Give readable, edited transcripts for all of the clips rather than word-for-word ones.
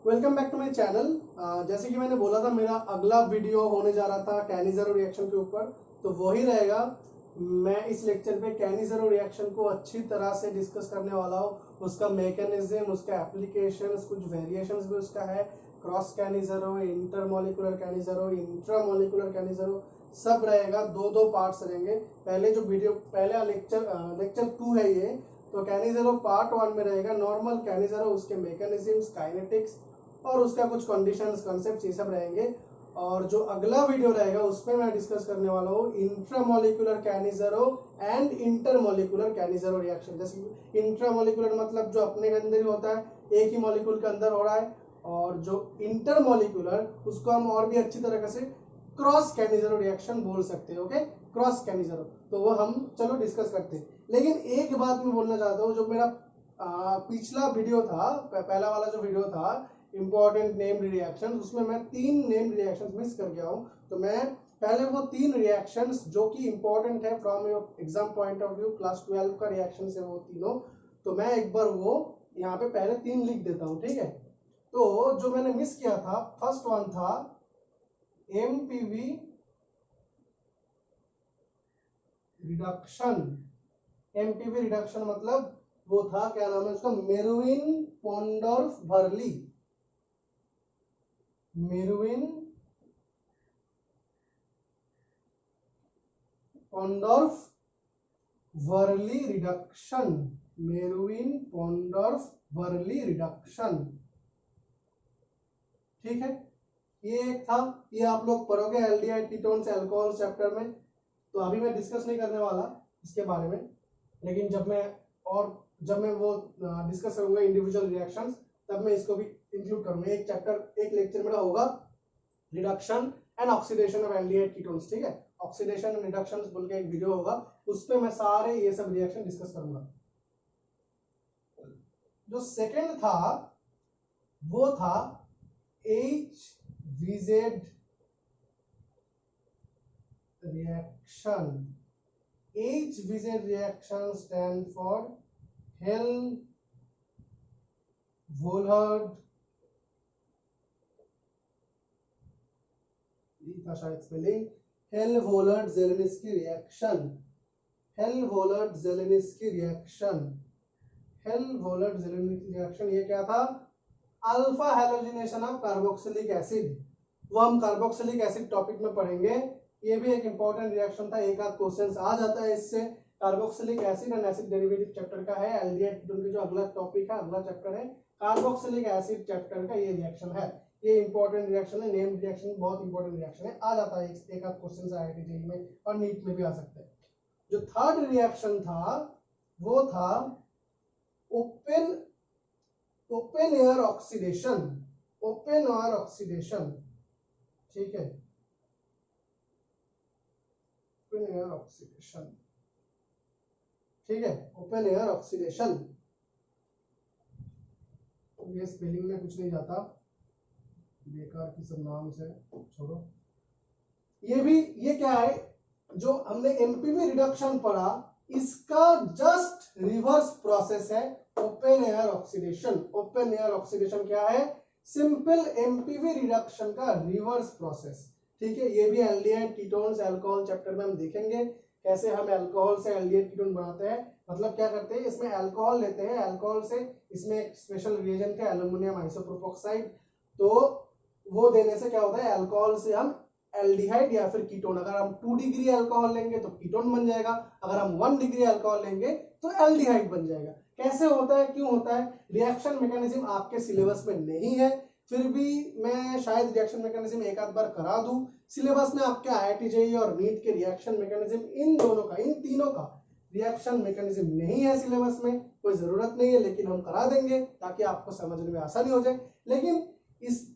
Welcome back to my channel. जैसे कि मैंने बोला था मेरा अगला वीडियो होने जा रहा था कैनिज़रो रिएक्शन के ऊपर, तो वही रहेगा। मैं इस लेक्चर पे कैनिज़रो रिएक्शन को अच्छी तरह से डिस्कस करने वाला हूँ, उसका मैकेनिज्म, उसका एप्लीकेशंस, कुछ वेरिएशंस भी उसका है। क्रॉस कैनिज़रो, इंटरमोलिकुलर कैनिज़रो, इंट्रामोलिकुलर कैनिज़रो सब रहेगा। दो पार्ट्स रहेंगे। पहले जो वीडियो पहला लेक्चर 2 है ये, तो कैनिज़रो पार्ट 1 में रहेगा नॉर्मल कैनिज़रो, उसके मैकेनिज्म्स, काइनेटिक्स और उसका कुछ कंडीशंस, कॉन्सेप्ट्स, ये सब रहेंगे। और जो अगला वीडियो रहेगा उसमें मैं डिस्कस करने वाला हूँ इंट्रामोलिकुलर कैनिज़रो एंड इंटरमोलिकुलर कैनिज़रो रिएक्शन। जैसे इंट्रामोलिकुलर मतलब जो अपने के अंदर ही होता है, एक ही मॉलिक्यूल के अंदर हो रहा है, और जो इंटरमोलिकुलर उसको हम और भी अच्छी तरीके से क्रॉस कैनिज़रो रिएक्शन बोल सकते हैं। ओके, क्रॉस कैनिज़रो, तो वो हम चलो डिस्कस करते हैं। लेकिन एक बात मैं बोलना चाहता हूँ, जो मेरा पिछला वीडियो था, पहला वाला जो वीडियो था इंपॉर्टेंट नेम्ड रिएक्शंस, उसमें मैं 3 नेम्ड रिएक्शंस मिस कर गया हूं। तो मैं पहले वो 3 रिएक्शंस जो कि इंपॉर्टेंट है from your exam point of view, class 12 का रिएक्शन है वो तीनों, तो मैं एक बार वो यहाँ पे पहले 3 लिख देता हूँ, ठीक है। तो जो मैंने मिस किया था, फर्स्ट वन था एमपीवी रिडक्शन। एमपीवी रिडक्शन मतलब वो था, क्या नाम है उसका, मेरुविन पोंडोर्फ वर्ली। मेरुविन पोंडोर्फ वर्ली रिडक्शन। मेरुविन पोंडोर्फ वर्ली रिडक्शन, ठीक है। ये एक था, ये आप लोग पढ़ोगे एल्डिहाइड कीटोन्स अल्कोहल चैप्टर में, तो अभी मैं डिस्कस नहीं करने वाला इसके बारे में। लेकिन जब मैं वो डिस्कस करूंगा इंडिविजुअल रिएक्शंस, तब मैं इसको भी इंक्लूड करूंगा। एक चैप्टर, एक लेक्चर मेरा होगा reduction and oxidation of aldehyde ketones, ठीक है। ऑक्सीडेशन एंड रिडक्शन बोल के एक वीडियो होगा, उस पे मैं सारे ये सब रिएक्शन डिस्कस करूंगा। जो सेकंड था वो था HVZ reaction. HVZ reaction stand for Helmholtz, था शायद spelling, Helmholtz-Zelensky reaction। Helmholtz-Zelensky reaction, Helmholtz-Zelensky reaction ये क्या था, alpha halogenation of carboxylic acid. वो हम कार्बोक्सिलिक एसिड टॉपिक में पढ़ेंगे। ये भी एक इंपॉर्टेंट रिएक्शन था, एक आध क्वेश्चन आ जाता है इससे। Carboxylic acid and acid derivative chapter का है। एल्डिहाइड कीटोन की जो अगला टॉपिक है, अगला चैप्टर है कार्बोक्सिलिक एसिड चैप्टर का, ये रिएक्शन है। ये इंपॉर्टेंट रिएक्शन है, नेम रिएक्शन बहुत इंपॉर्टेंट रिएक्शन है, आ जाता है एक आध क्वेश्चन आईआईटी जेईई में और नीट में भी आ सकते हैं। जो थर्ड रिएक्शन था वो था open air oxidation. Open air oxidation, ठीक है, ओपन एयर ऑक्सीडेशन, ठीक है, ओपन एयर ऑक्सीडेशन। ये स्पेलिंग में कुछ नहीं जाता, बेकार की सब नाम से छोड़ो। ये क्या है, जो हमने एमपीवी रिडक्शन पढ़ा, इसका जस्ट रिवर्स प्रोसेस है open air oxidation. Open air oxidation क्या है, सिंपल एमपीवी रिडक्शन का रिवर्स प्रोसेस, ठीक है। ये भी एल्डिहाइड कीटोन्स अल्कोहल चैप्टर में हम देखेंगे कैसे हम अल्कोहल से एल्डिहाइड कीटोन बनाते हैं। मतलब क्या करते हैं, इसमें अल्कोहल लेते हैं, अल्कोहल से इसमें एक स्पेशल रिएजेंट है एल्युमिनियम आइसोप्रोपोक्साइड, तो वो देने से क्या होता है, अल्कोहल से हम एल्डिहाइड या फिर कीटोन, अगर हम 2 डिग्री अल्कोहल लेंगे तो कीटोन बन जाएगा, अगर हम 1 डिग्री अल्कोहल लेंगे तो एल्डिहाइड बन जाएगा। कैसे होता है, क्यों होता है, रिएक्शन मैकेनिज्म आपके सिलेबस में नहीं है, फिर भी मैं शायद रिएक्शन मैकेनिज्म एक आध बार करा दूं। सिलेबस में आपके आईआईटी जेईई और नीट के रिएक्शन मैकेनिज्म, इन दोनों का, इन तीनों का रिएक्शन मैकेनिज्म नहीं है सिलेबस में, कोई जरूरत नहीं है, लेकिन हम करा देंगे ताकि आपको समझने में आसानी हो जाए। लेकिन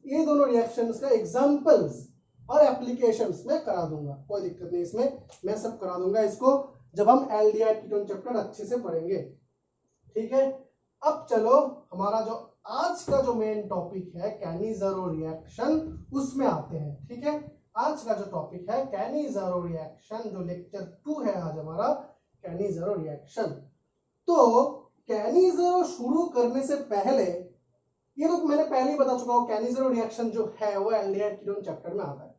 ये दोनों रिएक्शंस का एग्जांपल्स और एप्लीकेशंस में करा दूंगा, कोई दिक्कत नहीं, इसमें मैं सब करा दूंगा इसको जब हम एल्डिहाइड कीटोन चैप्टर अच्छे से पढ़ेंगे, ठीक है। अब चलो हमारा जो आज का जो मेन टॉपिक है कैनिज़रो रिएक्शन, उसमें आते हैं, ठीक है। आज का जो टॉपिक है कैनिज़रो रिएक्शन, जो लेक्चर 2 है आज हमारा, कैनिज़रो रिएक्शन। तो कैनिज़रो शुरू करने से पहले ये तो मैंने पहले ही बता चुका हूँ, कैनिज़ेरो रिएक्शन जो है वो एल्डिहाइड कीटोन चैप्टर में आता है।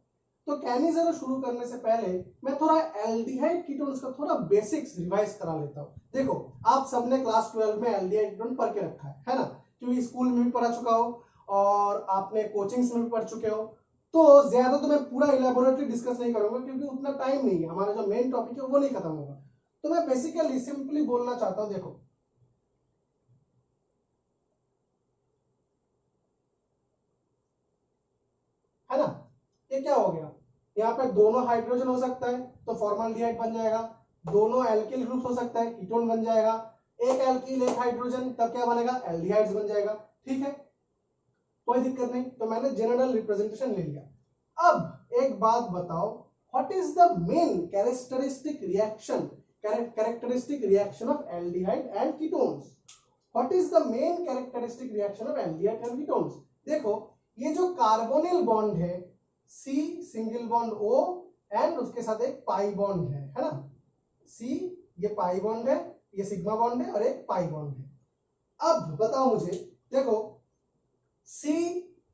तो कैनिज़ेरो शुरू करने से पहले मैं थोड़ा एल्डिहाइड कीटोन्स का थोड़ा बेसिक्स रिवाइज करा लेता हूँ। देखो आप सबने क्लास 12 में एल्डिहाइड कीटोन पढ़ के रखा है ना, क्योंकि स्कूल में भी पढ़ा चुका हो और आपने कोचिंग्स में भी पढ़ चुके हो, तो ज्यादा तो मैं पूरा इलेबोरेटली डिस्कस नहीं करूंगा क्योंकि उतना टाइम नहीं है, हमारा जो मेन टॉपिक है वो नहीं खत्म होगा। तो मैं बेसिकली सिंपली बोलना चाहता हूं, देखो है ना, ये क्या हो गया, यहाँ पे दोनों हाइड्रोजन हो सकता है तो फॉर्माल्डिहाइड बन जाएगा, दोनों एल्किल ग्रुप हो सकता है कीटोन बन जाएगा, एक एल्किल एक हाइड्रोजन तब क्या बनेगा, एल्डिहाइड्स बन जाएगा। ठीक है, कोई दिक्कत नहीं, तो मैंने जनरल रिप्रेजेंटेशन ले लिया। अब एक बात बताओ, what is the main characteristic reaction of aldehyde and ketones? What is the main characteristic reaction of aldehyde and ketones? देखो ये जो कार्बोनिल बॉन्ड है, C single bond O and उसके साथ एक पाई बॉन्ड है ना, C ये पाई बॉन्ड है, ये सिग्मा बॉन्ड है और एक पाई बॉन्ड है। अब बताओ मुझे, देखो C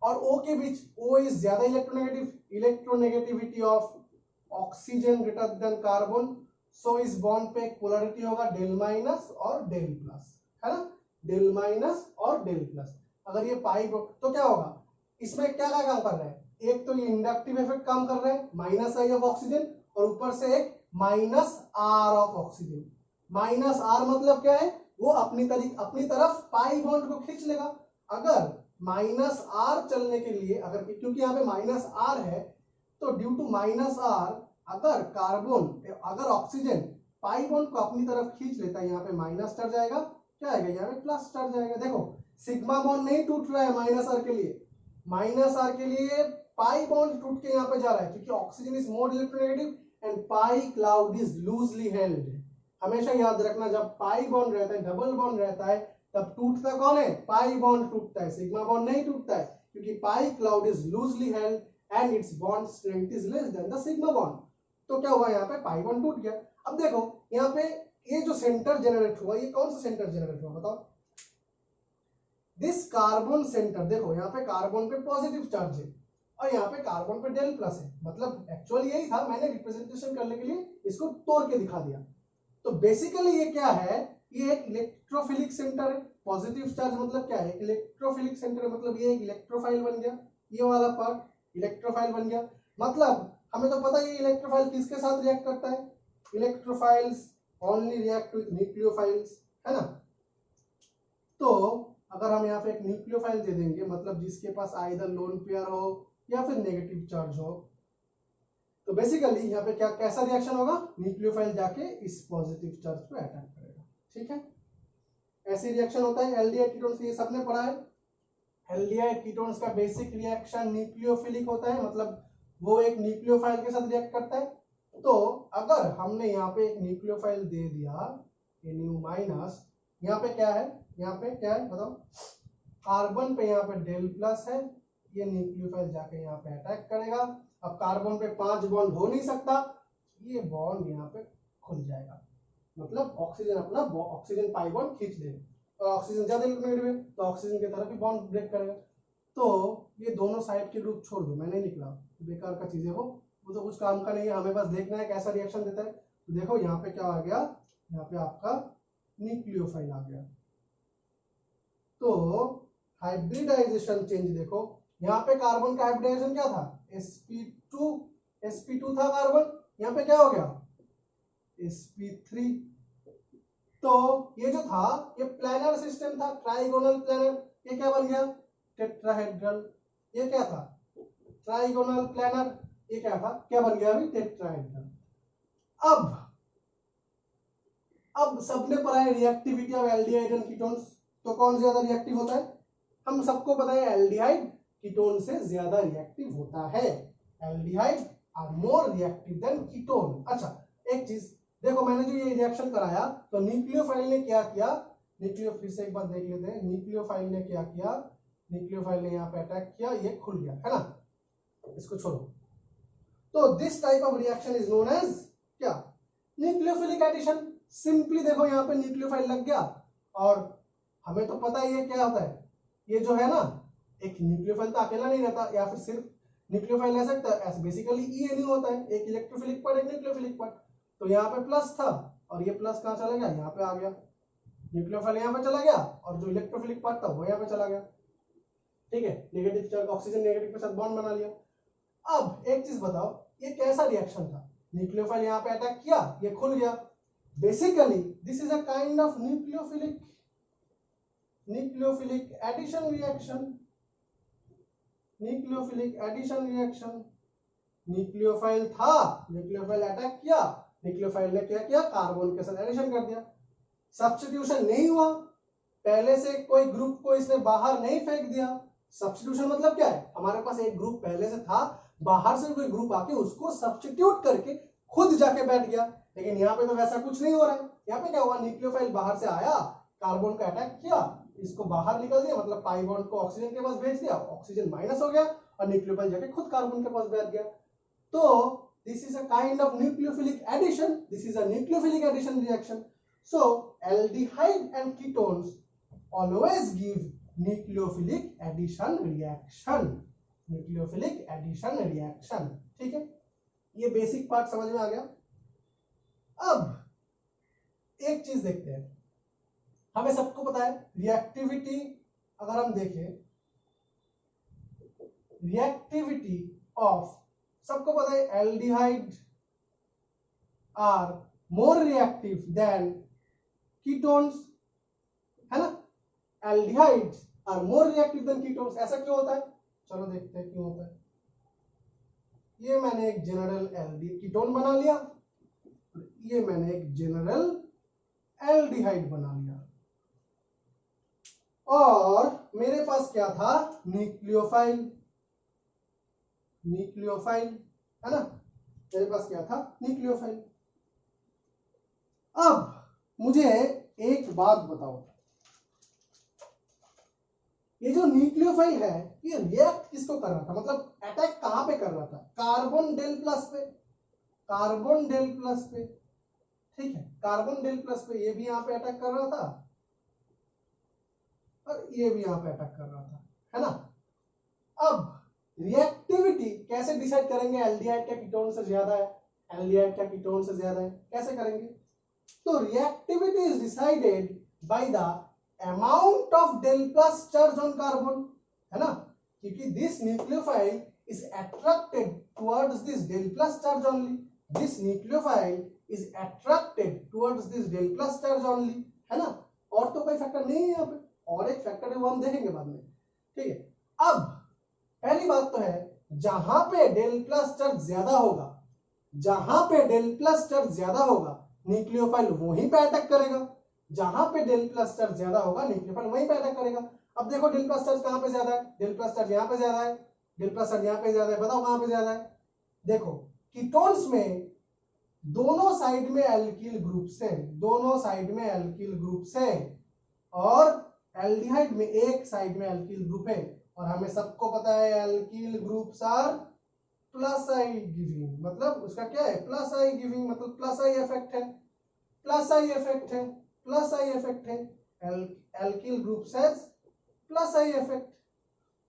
और O के बीच O इज ज्यादा electronegative, electronegativity of oxygen greater than carbon, so इस बॉन्ड पे एक पोलैरिटी होगा डेल माइनस और डेल प्लस, है ना, डेल माइनस और डेल प्लस। अगर ये पाई तो क्या होगा, इसमें क्या क्या काम कर रहा है, एक तो ये इंडक्टिव इफेक्ट काम कर रहा है, माइनस आई ऑफ ऑक्सीजन, और ऊपर से एक minus R of oxygen. Minus R मतलब क्या है, वो अपनी तरफ पाई बॉन्ड को खींच लेगा। अगर माइनस आर चलने के लिए, अगर क्योंकि यहाँ पे माइनस आर है, तो ड्यू टू माइनस आर अगर ऑक्सीजन पाई बॉन्ड को अपनी तरफ खींच लेता है, यहाँ पे माइनस चढ़ जाएगा, क्या आएगा यहाँ पे प्लस चढ़ जाएगा। देखो सिग्मा बॉन्ड नहीं टूट रहा है माइनस आर के लिए, माइनस आर के लिए पाई बॉन्ड टूट के यहाँ पे जा रहा है, क्योंकि oxygen is more electronegative and pi cloud is loosely held. हमेशा याद रखना, जब पाई बॉन्ड रहता है, डबल बॉन्ड रहता है, तब टूटता कौन है, पाई बॉन्ड टूटता है, सिग्मा बॉन्ड नहीं टूटता है, क्योंकि pi cloud is loosely held and its bond strength is less than the sigma bond. तो क्या हुआ, यहाँ पे पाई बॉन्ड टूट गया। अब देखो यहाँ पे ये जो सेंटर जनरेट हुआ, ये कौन सा सेंटर जनरेट हुआ बताओ, दिस कार्बन सेंटर। देखो यहाँ पे कार्बन पे पॉजिटिव चार्ज है और यहाँ पे कार्बन पे डेल प्लस है, मतलब एक्चुअली यही था, मैंने रिप्रेजेंटेशन करने के लिए इसको तोड़ के दिखा दिया। तो बेसिकली ये क्या है, ये एक इलेक्ट्रोफिलिक सेंटर है, पॉजिटिव चार्ज मतलब क्या है, इलेक्ट्रोफिलिक सेंटर मतलब ये एक इलेक्ट्रोफाइल बन गया, ये वाला पार्ट इलेक्ट्रोफाइल बन गया। मतलब हमें तो पता है इलेक्ट्रोफाइल किसके साथ रिएक्ट करता है, electrophiles only react with nucleophiles, है ना। तो अगर हम यहाँ पे एक न्यूक्लियोफाइल दे देंगे, मतलब जिसके पास आइदर लोन पेयर हो या फिर नेगेटिव चार्ज हो, तो बेसिकली यहाँ पे क्या कैसा रिएक्शन होगा, न्यूक्लियोफाइल जाके इस पॉजिटिव चार्ज पे अटैक करेगा। ठीक है, ऐसे रिएक्शन होता है एल्डिहाइड कीटोन्स, ये सबने पढ़ा है। एल्डिहाइड कीटोन्स का बेसिक रिएक्शन न्यूक्लियोफिलिक होता है, मतलब वो एक न्यूक्लियोफाइल के साथ रिएक्ट करता है। तो अगर हमने यहाँ पे एक न्यूक्लियोफाइल दे दिया NU माइनस, यहाँ पे क्या है, यहाँ पे क्या है बताओ, कार्बन पे यहाँ पे डेल प्लस है, ये न्यूक्लियोफाइल जाके यहाँ पे अटैक करेगा। अब कार्बन पे 5 बॉन्ड हो नहीं सकता, ये बॉन्ड यहाँ पे खुल जाएगा, मतलब ऑक्सीजन अपना ऑक्सीजन पाई बॉन्ड खींच लेगा, और ऑक्सीजन ज्यादा इलेक्ट्रोनेगेटिव है तो ऑक्सीजन की तरफ ही बॉन्ड ब्रेक करेगा। तो ये दोनों साइड के ग्रुप छोड़ दो, मैं नहीं लिख रहा, बेकार का चीज है वो तो कुछ काम का नहीं है, हमें बस देखना है कैसा रिएक्शन देता है। तो देखो यहाँ पे क्या आ गया, यहाँ पे आपका न्यूक्लियोफाइल आ गया। तो हाइब्रिडाइजेशन चेंज देखो, यहाँ पे कार्बन का हाइब्रिडाइजेशन क्या था, sp2 था कार्बन, यहाँ पे क्या हो गया sp3। तो ये जो था ये प्लैनर सिस्टम था, ट्राइगोनल प्लैनर, ये क्या बन गया टेट्राहेड्रल। ये क्या था ट्राइगोनल प्लैनर, ये क्या था, क्या बन गया अभी टेट्राहेड्रल। अब सबने पढ़ा है reactivity of aldehyde and ketones, तो कौन ज्यादा रिएक्टिव होता है, हम सबको पता है एल्डिहाइड कीटोन से ज्यादा रिएक्टिव होता है, aldehyde are more reactive than ketone. अच्छा एक चीज देखो, मैंने जो ये रिएक्शन कराया तो न्यूक्लियोफाइल ने क्या किया, फिर से एक बार देख लेते हैं, न्यूक्लियोफाइल ने क्या किया, न्यूक्लियोफाइल ने यहाँ पे अटैक किया, ये खुल गया है ना, इसको छोड़ो। तो this type of reaction is known as क्या, न्यूक्लियोफिलिक एडिशन। सिंपली देखो यहाँ पे न्यूक्लियोफाइल लग गया, और हमें तो पता ही है क्या होता है, ये जो है ना, एक न्यूक्लियोफाइल तो अकेला नहीं रहता, या फिर सिर्फ न्यूक्लियोफाइल रह सकता है, बेसिकली ई नहीं होता है, एक इलेक्ट्रोफिलिक पार्ट एक न्यूक्लियोफिलिक पार्ट। तो यहाँ पे प्लस था और ये प्लस कहाँ चला गया, यहाँ पे आ गया, न्यूक्लियोफाइल यहाँ पे चला गया और जो इलेक्ट्रोफिलिक पार्ट था वो यहाँ पे चला गया। ठीक है, नेगेटिव चार्ज, ऑक्सीजन नेगेटिव के साथ बॉन्ड बना लिया। अब एक चीज बताओ, ये कैसा रिएक्शन था, न्यूक्लियोफाइल यहाँ पे अटैक किया, ये खुल गया। Basically this is a kind of nucleophilic addition reaction, nucleophilic addition reaction. Nucleophile था, न्यूक्लियोफाइल अटैक किया, न्यूक्लियोफाइल ने क्या किया, कार्बन के साथ एडिशन कर दिया। सब्स्टिट्यूशन नहीं हुआ, पहले से कोई ग्रुप को इसने बाहर नहीं फेंक दिया। सब्स्टिट्यूशन मतलब क्या है, हमारे पास एक ग्रुप पहले से था, बाहर से कोई ग्रुप आके उसको सब्स्टिट्यूट करके खुद जाके बैठ गया। लेकिन यहाँ पे तो वैसा कुछ नहीं हो रहा है। यहाँ पे क्या हुआ, न्यूक्लियोफाइल बाहर से आया, कार्बन का अटैक किया, इसको बाहर निकल दिया, मतलब पाई बॉन्ड को ऑक्सीजन के पास भेज दिया, ऑक्सीजन माइनस हो गया और न्यूक्लियोफाइल जाके खुद कार्बन के पास बैठ गया। तो this is a kind of nucleophilic addition, this is a nucleophilic addition reaction. So aldehyde and ketones always give nucleophilic addition reaction, nucleophilic addition reaction। ठीक है, ये बेसिक पार्ट समझ में आ गया। अब एक चीज देखते हैं, हमें सबको पता है रिएक्टिविटी, अगर हम देखें रिएक्टिविटी ऑफ, सबको पता है aldehyde are more reactive than ketones, है ना, aldehydes are more reactive than ketones. ऐसा क्यों होता है, चलो देखते हैं क्यों होता है। ये मैंने एक जनरल कीटोन बना लिया, ये मैंने एक जनरल एल्डिहाइड बना लिया, और मेरे पास क्या था, न्यूक्लियोफाइल, है ना, मेरे पास क्या था, न्यूक्लियोफाइल। अब मुझे एक बात बताओ, ये जो न्यूक्लियोफाइल है ये रिएक्ट किसको कर रहा था, मतलब अटैक कहां पे कर रहा था, कार्बन डेल प्लस पे, कार्बन डेल प्लस पे। ठीक है, कार्बन डेल प्लस पे, ये भी यहां पे अटैक कर रहा था और ये भी यहां पे अटैक कर रहा था, है ना। अब रिएक्टिविटी कैसे डिसाइड करेंगे, एल्डिहाइड का कीटोन से ज्यादा है, एल्डिहाइड का कीटोन से ज्यादा है, कैसे करेंगे। तो reactivity is decided by the amount of del plus charge on carbon, है ना, क्योंकि this nucleophile is attracted towards this del plus charge only, this nucleophile is attracted towards this del plus charge only, है ना, और तो कोई factor नहीं है यहाँ पे, और एक फैक्टर है वो हम देखेंगे बाद में। ठीक है, अब पहली बात तो है, जहां पे डेल प्लस चार्ज ज्यादा होगा, जहां पे डेल प्लस चार्ज ज्यादा होगा, न्यूक्लियोफाइल वहीं पे अटैक करेगा, जहां पे डेल प्लस चार्ज ज्यादा होगा न्यूक्लियोफाइल वहीं पे अटैक करेगा। अब देखो डेल प्लस चार्ज कहां पे ज्यादा है, डेल प्लस चार्ज यहां पे ज्यादा है, डेल प्लस चार्ज यहां पे ज्यादा है, बताओ कहां पे ज्यादा है। देखो कीटोन्स में दोनों साइड में एल्किल ग्रुप्स है, दोनों साइड में एल्किल ग्रुप्स है, और एल्डिहाइड में एक साइड में एल्किल ग्रुप है, और हमें सबको पता है alkyl groups are plus I giving, मतलब उसका क्या है, प्लस आई गिविंग, मतलब प्लस आई इफेक्ट है, प्लस आई इफेक्ट है, प्लस आई इफेक्ट है, alkyl group has plus I effect.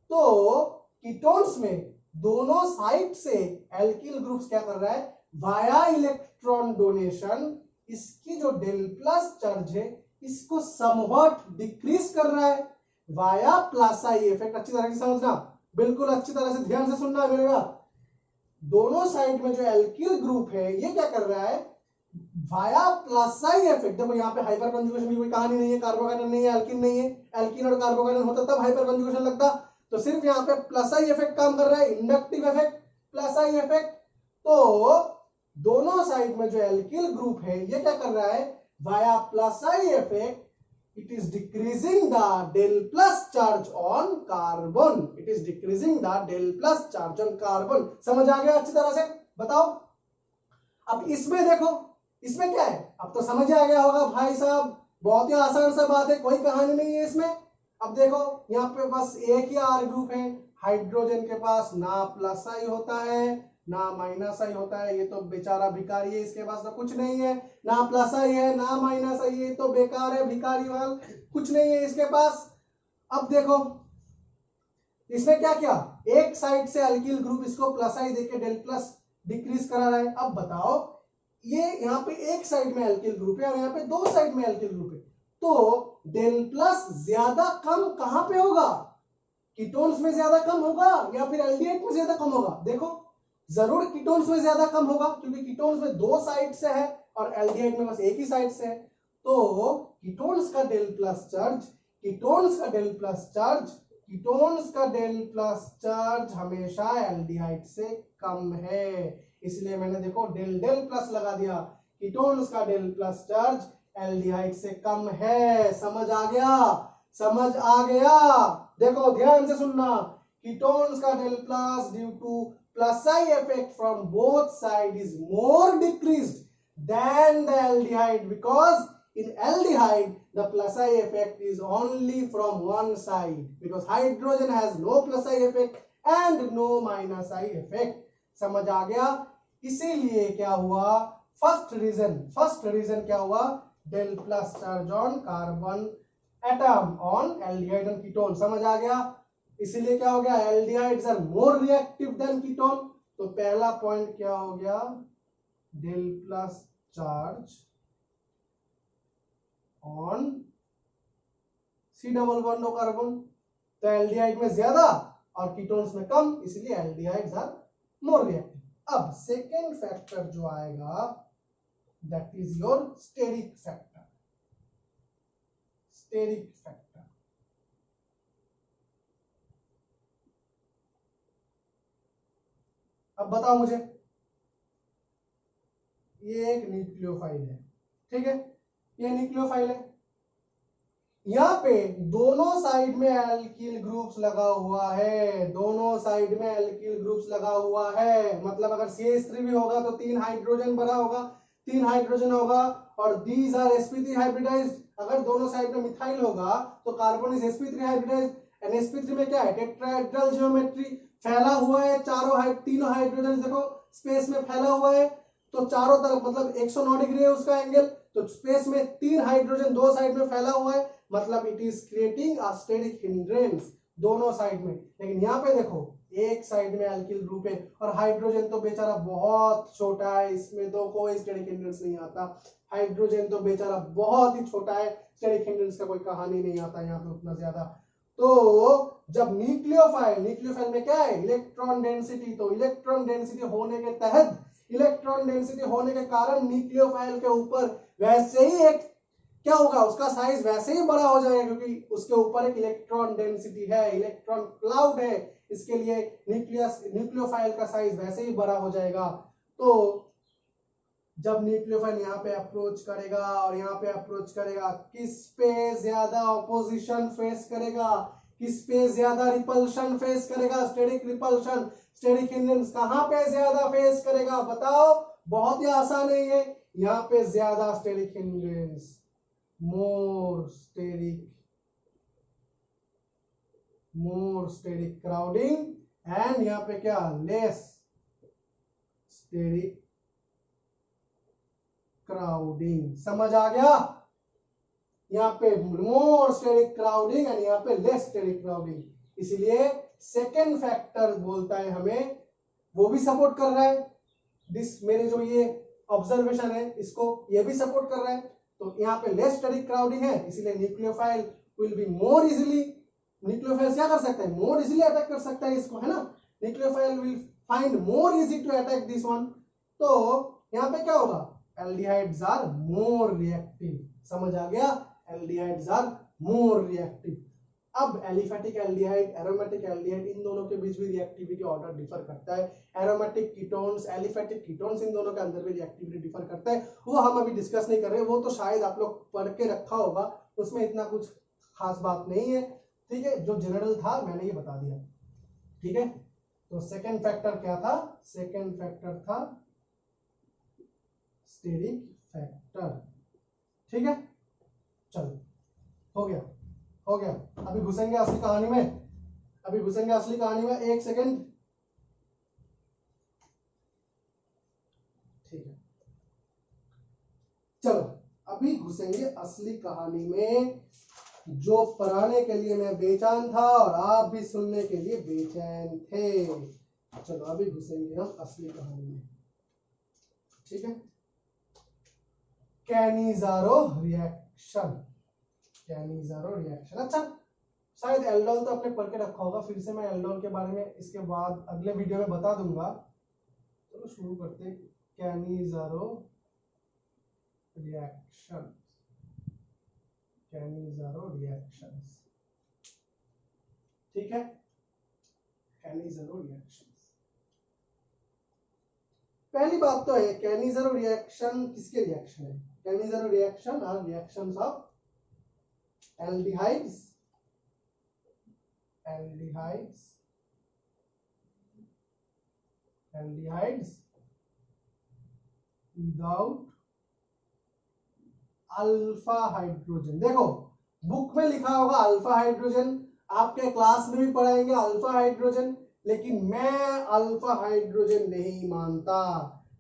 तो कीटोन्स में दोनों साइड से एल्किल ग्रुप्स क्या कर रहा है, वाया इलेक्ट्रॉन डोनेशन इसकी जो डेल प्लस चार्ज है इसको समवट डिक्रीज कर रहा है, वाया प्लस आई इफेक्ट। अच्छी तरह से समझना, बिल्कुल अच्छी तरह से ध्यान से सुनना है मेरे बात। दोनों साइड में जो एल्किल ग्रुप है ये क्या कर रहा है, वाया प्लस आई इफेक्ट। देखो यहाँ पे हाइपर कंजुगेशन की कोई कहानी नहीं है, कार्बोकाइनेशन नहीं है, एल्किन नहीं है, एल्किन और कार्बोकाइनेशन होता तब हाइपर कंजुगेशन लगता, तो सिर्फ यहाँ पे प्लस आई इफेक्ट काम कर रहा है, inductive effect, plus I effect. तो दोनों साइड में जो एल्किल ग्रुप है ये क्या कर रहा है, via plus I effect it is decreasing the del plus charge on carbon, it is decreasing the del plus charge on carbon। समझ आ गया अच्छी तरह से, बताओ। अब इसमें देखो, इसमें क्या है, अब तो समझ आ गया होगा भाई साहब, बहुत ही आसान सा बात है, कोई कहानी नहीं है इसमें। अब देखो यहाँ पे बस एक ही आर ग्रुप है, हाइड्रोजन के पास ना प्लस आई होता है ना माइनस आई होता है, ये तो बेचारा भिखारी है, इसके पास तो कुछ नहीं है, ना प्लस आई है ना माइनस आई है, तो बेकार है, भिखारी वाल, कुछ नहीं है इसके पास। अब देखो इसने क्या किया, एक साइड से अल्किल ग्रुप इसको प्लस आई देके डेल प्लस डिक्रीज करा रहा है। अब बताओ, ये यहाँ पे एक साइड में अल्किल ग्रुप है और यहाँ पे दो साइड में अल्किल ग्रुप है, तो डेल प्लस ज्यादा कम कहां पे होगा, कीटोन्स में ज्यादा कम होगा या फिर एल्डिहाइड में ज्यादा कम होगा? देखो जरूर कीटोन्स में ज्यादा कम होगा, क्योंकि कीटोन्स में दो साइड से है और एल्डिहाइड में बस एक ही साइड से है। तो कीटोन्स का डेल प्लस चार्ज, कीटोन्स का डेल प्लस चार्ज, कीटोन्स का डेल प्लस चार्ज हमेशा एल्डिहाइड से कम है, इसलिए मैंने देखो डेल डेल प्लस लगा दिया। कीटोन्स का डेल प्लस चार्ज एल्डिहाइड से कम है। समझ आ गया? समझ आ गया? देखो ध्यान से सुनना, कीटोन्स का del plus due to plus I effect from both side is more decreased than the aldehyde, because in aldehyde the plus I effect is only from one side, because hydrogen has no plus I effect and no minus I effect। समझ आ गया? इसीलिए क्या हुआ, first reason क्या हुआ, del plus charge on carbon atom on aldehyde and ketone. समझ आ गया? इसीलिए क्या हो गया, aldehydes are more reactive than ketone. तो पहला पॉइंट क्या हो गया, del plus charge on C double bond of carbon, तो एल्डिहाइड में ज्यादा और कीटोन्स में कम, इसलिए एल्डिहाइड्स आर मोर रिएक्टिव। अब सेकेंड फैक्टर जो आएगा that is your steric factor. Steric factor, अब बताओ मुझे, ये एक न्यूक्लियोफाइल है, ठीक है, ये न्यूक्लियोफाइल है, यहाँ पे दोनों साइड में एल्किल ग्रुप्स लगा हुआ है, दोनों साइड में एल्किल ग्रुप्स लगा हुआ है, मतलब अगर CH3 भी होगा तो 3 हाइड्रोजन बना होगा, 3 हाइड्रोजन होगा, और दीज आर sp3 हाइब्रिडाइज्ड। अगर दोनों साइड में मिथाइल होगा तो carbon is sp3 hybridised, and sp3 में क्या है, टेट्राहेड्रल ज्योमेट्री, फैला हुआ है, तीनों हाइड्रोजन देखो स्पेस में फैला हुआ है, तो चारों तरफ मतलब 109 डिग्री है उसका एंगल, तो स्पेस में 3 हाइड्रोजन दो साइड में फैला हुआ है, मतलब it is creating a steric hindrance दोनों साइड में। लेकिन यहाँ पे देखो एक साइड में अल्किल ग्रुप है और हाइड्रोजन तो बेचारा बहुत छोटा है, इसमें तो कोई स्टेरिक हिंड्रेंस नहीं आता, हाइड्रोजन तो बेचारा बहुत ही छोटा है, स्टेरिक हिंड्रेंस का कोई कहानी नहीं आता यहाँ पे उतना ज्यादा। तो जब न्यूक्लियोफाइल में क्या है, इलेक्ट्रॉन डेंसिटी, तो इलेक्ट्रॉन डेंसिटी होने के तहत, इलेक्ट्रॉन डेंसिटी होने के कारण न्यूक्लियोफाइल के ऊपर वैसे ही एक क्या होगा, उसका साइज वैसे ही बड़ा हो जाएगा, क्योंकि उसके ऊपर एक इलेक्ट्रॉन डेंसिटी है, इलेक्ट्रॉन क्लाउड है, इसके लिए न्यूक्लियोफाइल का साइज वैसे ही बड़ा हो जाएगा। तो जब न्यूक्लियोफाइल यहाँ पे अप्रोच करेगा और यहाँ पे अप्रोच करेगा, किस पे ज्यादा ऑपोजिशन फेस करेगा, किस पे ज्यादा रिपल्शन फेस करेगा, स्टेरिक रिपल्शन, स्टेरिक हिंड्रेंस कहां पे ज्यादा फेस करेगा, बताओ? बहुत ही आसान है ये, यहाँ पे ज्यादा steric hindrance, more steric crowding, and यहाँ पे क्या, लेस स्टेरिक क्राउडिंग। समझ आ गया? यहाँ पे मोर स्टेरिक क्राउडिंग एंड यहाँ पे लेस स्टेरिक क्राउडिंग, इसलिए सेकेंड फैक्टर बोलता है हमें, वो भी सपोर्ट कर रहा है दिस, मेरे जो ये ऑब्जर्वेशन है इसको ये भी सपोर्ट कर रहा है। तो यहाँ पे लेस स्टेरिक क्राउडिंग है, इसलिए nucleophile will be more easily, nucleophile क्या कर सकता है, मोर इजीली अटैक कर सकता है इसको, है ना, nucleophile will find more easy to attack this one. तो यहाँ पे क्या होगा, एल्डिहाइड्स आर मोर रिएक्टिव। समझ आ गया? Aldehydes are more reactive. अब एलिफेटिक एल्डिहाइड, एरोमेटिक एल्डिहाइड, इन दोनों के बीच भी रिएक्टिविटी ऑर्डर डिफर करता है। एरोमेटिक कीटोन्स, एलिफेटिक कीटोन्स, इन दोनों के अंदर भी रिएक्टिविटी डिफर करता है, वो हम अभी डिस्कस नहीं कर रहे, वो तो शायद आप लोग पढ़ के रखा होगा, उसमें इतना कुछ खास बात नहीं है, ठीक है, जो जनरल था मैंने ये बता दिया, ठीक है। तो सेकेंड फैक्टर क्या था, सेकेंड फैक्टर था स्टेरिक फैक्टर, ठीक है। चलो हो गया, हो गया, अभी घुसेंगे असली कहानी में, अभी घुसेंगे असली कहानी में, एक सेकेंड, ठीक है। चलो अभी घुसेंगे असली कहानी में। जो पढ़ाने के लिए मैं बेचैन था और आप भी सुनने के लिए बेचैन थे। चलो अभी घुसेंगे हम असली कहानी में, ठीक है। Cannizzaro reaction, Cannizzaro reaction. अच्छा, शायद एल्डोल तो आपने पढ़ के रखा होगा, फिर से मैं एल्डोल के बारे में इसके बाद अगले वीडियो में बता दूंगा। चलो शुरू करते हैं। कैनिज़ारो रिएक्शन, कैनिज़ारो रिएक्शंस, ठीक है। कैनिज़ारो रिएक्शंस, पहली बात तो है कैनिज़ारो रिएक्शन किसके रिएक्शन है? Cannizzaro reaction are reactions of aldehydes, aldehydes, aldehydes without alpha hydrogen. देखो बुक में लिखा होगा अल्फा हाइड्रोजन, आपके क्लास में भी पढ़ाएंगे अल्फा हाइड्रोजन, लेकिन मैं अल्फा हाइड्रोजन नहीं मानता।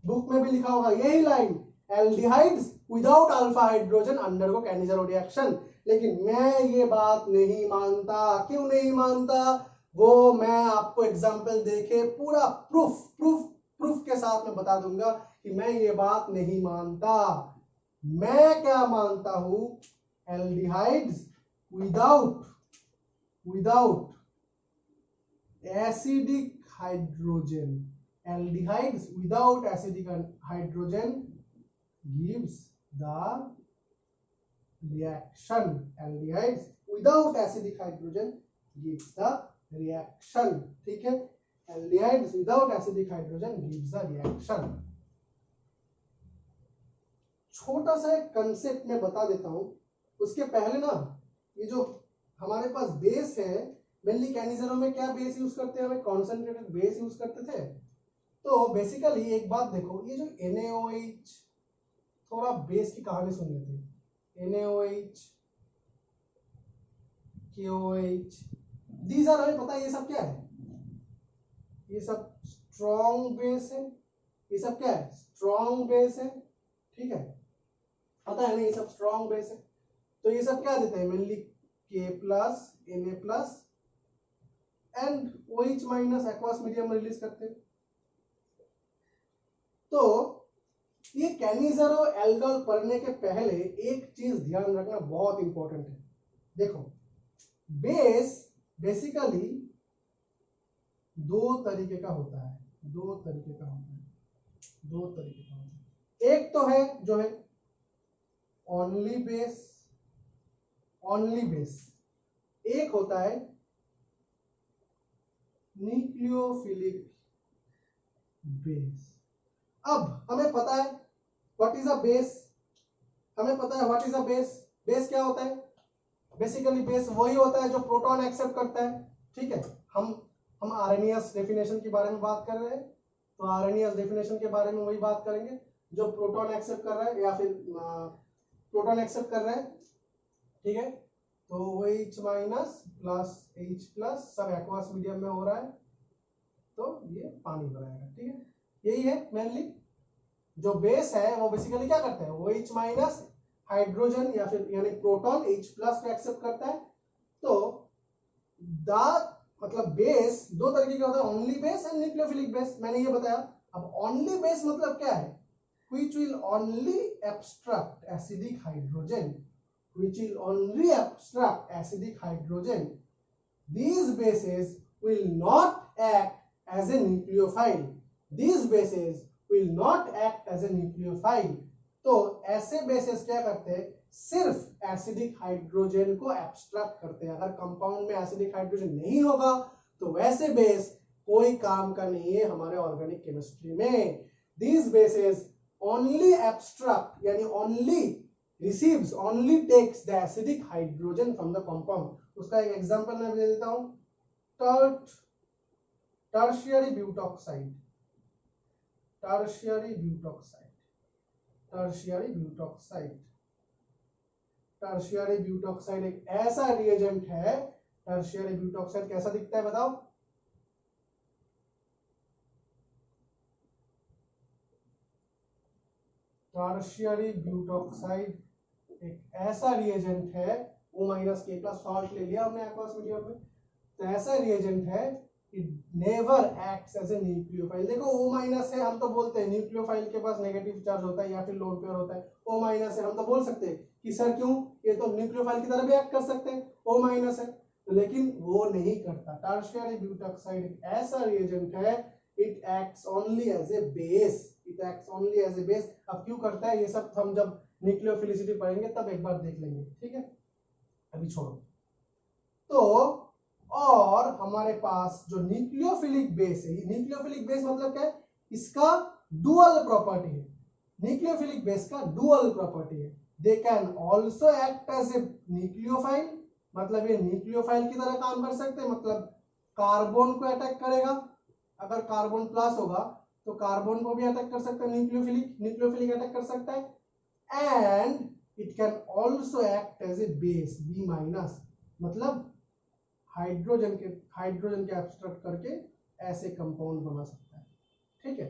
बुक में भी लिखा होगा यही line, aldehydes without alpha hydrogen undergo Cannizzaro reaction, लेकिन मैं ये बात नहीं मानता। क्यों नहीं मानता वो मैं आपको एग्जांपल देके पूरा प्रूफ के साथ में बता दूंगा कि मैं ये बात नहीं मानता। मैं क्या मानता हूं? Aldehydes without acidic hydrogen, aldehydes without acidic hydrogen gives the reaction, aldehydes without acidic hydrogen gives the reaction, ठीक है। Aldehydes without acidic hydrogen gives the reaction. छोटा सा एक कंसेप्ट में बता देता हूं, उसके पहले ना ये जो हमारे पास बेस है, मेनली कैनिज़ारो में क्या बेस यूज करते हैं? हमें कॉन्सेंट्रेटेड बेस यूज करते थे। तो बेसिकली एक बात देखो, ये जो NaOH, थोड़ा बेस की कहानी सुन लेते हैं। NaOH, KOH, दीज आर, हमें पता है ये सब क्या है? ये सब स्ट्रॉन्ग बेस है। ये सब क्या है? स्ट्रॉन्ग बेस है, ठीक है, पता है ना, ये सब स्ट्रॉन्ग बेस है। तो ये सब क्या देते हैं? Mainly K plus, Na plus and OH minus aqueous medium में रिलीज करते हैं। तो ये कैनिज़ारो एल्डोल पढ़ने के पहले एक चीज ध्यान रखना बहुत इंपॉर्टेंट है। देखो बेस बेसिकली दो तरीके का होता है, दो तरीके का होता है, दो तरीके का होता है। एक तो है जो है ओनली बेस, ओनली बेस। एक होता है न्यूक्लियोफिलिक बेस। अब हमें पता है व्हाट इज अ बेस, हमें पता है what is a base. Base क्या होता है? बेसिकली बेस वही होता है जो प्रोटॉन एक्सेप्ट करता है, ठीक है। हम आरएनएस डेफिनेशन के बारे में बात कर रहे हैं, तो आरएनएस डेफिनेशन के बारे में वही बात करेंगे जो प्रोटॉन एक्सेप्ट कर रहा है या फिर प्रोटॉन एक्सेप्ट कर रहा है, ठीक है। तो OH minus plus H plus सब एक्वास मीडियम में हो रहा है, तो ये पानी बनाएगा, ठीक है। यही है मेनली जो बेस है, वो बेसिकली क्या करता है? OH माइनस हाइड्रोजन या फिर यानी प्रोटॉन H प्लस को एक्सेप्ट करता है। तो द मतलब बेस दो तरीके का होता है, only base and nucleophilic base, मैंने ये बताया। अब ओनली बेस मतलब क्या है? which will only abstract acidic hydrogen, which will only abstract acidic hydrogen. These bases will not act as a nucleophile. These bases will not act as a nucleophile. तो ऐसे bases क्या करते हैं? सिर्फ acidic hydrogen को abstract करते हैं। अगर कंपाउंड में एसिडिक हाइड्रोजन नहीं होगा तो वैसे बेस कोई काम का नहीं है हमारे ऑर्गेनिक केमिस्ट्री में। These bases only abstract यानी only receives, only takes the acidic hydrogen from the compound. उसका एक एग्जांपल मैं दे देता हूं, tertiary butoxide, tertiary butoxide, tertiary butoxide, tertiary butoxide एक ऐसा रिएजेंट है। टर्शियरी ब्यूटॉक्साइड कैसा दिखता है बताओ? टर्शियरी ब्यूटॉक्साइड एक ऐसा रिएजेंट है O माइनस के प्लस सॉल्ट ले लिया हमने एक्वस मीडियम में, तो ऐसा रिएजेंट है it never acts as a nucleophile. देखो O माइनस है, हम तो बोलते हैं न्यूक्लियोफाइल के पास नेगेटिव चार्ज होता है या फिर लोन पेयर होता है, O माइनस है, हम तो बोल सकते हैं कि सर क्यों, ये तो न्यूक्लियोफाइल की तरह भी एक्ट कर सकते हैं, O माइनस है, लेकिन वो नहीं करता। टर्शियरी ब्यूटॉक्साइड एक ऐसा रिएजेंट है, it acts only as a base, it acts only as a base. अब क्यों करता है ये सब हम जब न्यूक्लियोफिलिसिटी पढ़ेंगे तब एक बार देख लेंगे, ठीक है, अभी छोड़ो। तो और हमारे पास जो न्यूक्लियोफिलिक बेस है, न्यूक्लियोफिलिक बेस मतलब क्या है, इसका डुअल प्रॉपर्टी है, न्यूक्लियोफिलिक बेस का डुअल प्रॉपर्टी है। They can also act as a nucleophile, मतलब ये न्यूक्लियोफाइल की तरह काम कर सकते हैं, मतलब कार्बन को अटैक करेगा, अगर कार्बन प्लस होगा तो कार्बन को भी अटैक कर सकता है, न्यूक्लियोफिलिक अटैक कर सकता है, and it can also act as a base B minus, मतलब हाइड्रोजन के एब्स्ट्रैक्ट करके ऐसे कंपाउंड बना सकता है, ठीक है।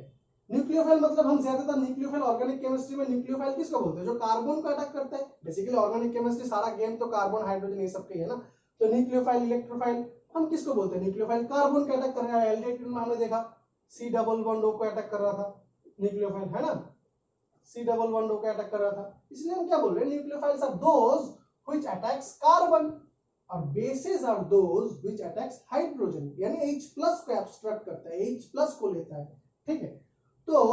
न्यूक्लियोफाइल मतलब हम ज्यादातर न्यूक्लियोफाइल ऑर्गेनिक केमिस्ट्री में न्यूक्लियोफाइल किसको बोलते हैं, जो कार्बन को अटैक करता है। बेसिकली ऑर्गेनिक केमिस्ट्री सारा गेम तो कार्बन हाइड्रोजन ये सब के है ना, तो न्यूक्लियोफाइल इलेक्ट्रोफाइल हम किसको बोलते हैं, न्यूक्लियोफाइल कार्बन को अटैक कर रहा है। एल्डिहाइड में हमने देखा C डबल बॉन्ड O को अटैक कर रहा था न्यूक्लियोफाइल, है ना, C डबल बॉन्ड O को अटैक कर रहा था, इसलिए हम क्या बोल रहे हैं, nucleophiles are those which attacks carbon और bases are those which attacks hydrogen, यानी H प्लस को एब्स्ट्रैक्ट करता है, H प्लस को लेता है, ठीक है। तो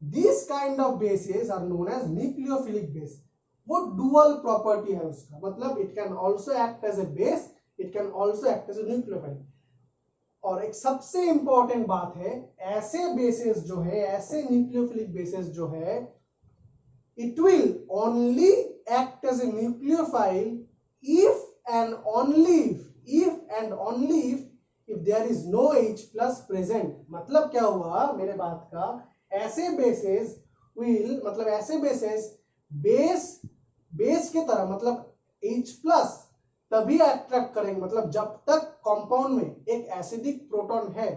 this kind of bases are known as nucleophilic base. वो डुअल प्रॉपर्टी है उसका, मतलब it can also act as a base, it can also act as a nucleophile. और एक सबसे इंपॉर्टेंट बात है, ऐसे बेसेस जो है, ऐसे न्यूक्लियोफिलिक बेसेस जो है, it will only act as a nucleophile if and only if there is no H plus present। मतलब क्या हुआ मेरे बात का, ऐसे बेसेस will, मतलब ऐसे बेसेस बेस के तरह, मतलब H प्लस तभी अट्रैक्ट करेंगे, मतलब जब तक कंपाउंड में एक एसिडिक प्रोटॉन है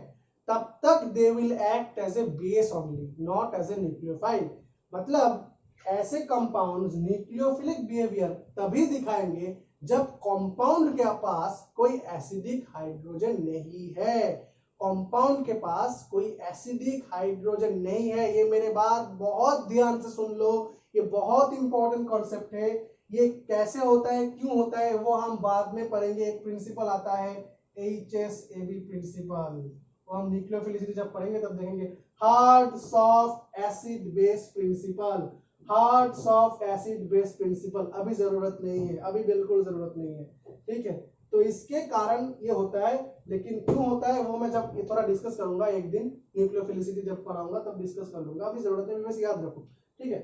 तब तक they will act as a base only, not as a nucleophile. मतलब ऐसे कंपाउंड्स न्यूक्लियोफिलिक बिहेवियर तभी दिखाएंगे जब कंपाउंड के पास कोई एसिडिक हाइड्रोजन नहीं है, कंपाउंड के पास कोई एसिडिक हाइड्रोजन नहीं है। ये मेरे बात बहुत ध्यान से सुन लो, ये बहुत इंपॉर्टेंट कॉन्सेप्ट है। ये कैसे होता है, क्यों होता है, वो हम बाद में पढ़ेंगे। एक प्रिंसिपल आता है HSAB प्रिंसिपल, वो हम न्यूक्लियोफिलिसिटी जब पढ़ेंगे तब देखेंगे। Hard soft acid base principle, hard soft acid base principle अभी जरूरत नहीं है, अभी बिल्कुल जरूरत नहीं है, ठीक है। तो इसके कारण ये होता है, लेकिन क्यों होता है वो मैं जब ये थोड़ा डिस्कस करूंगा एक दिन, न्यूक्लियोफिलिसिटी जब पढ़ाऊंगा तब डिस्कस कर लूंगा, अभी जरूरत नहीं, बस याद रखो, ठीक है।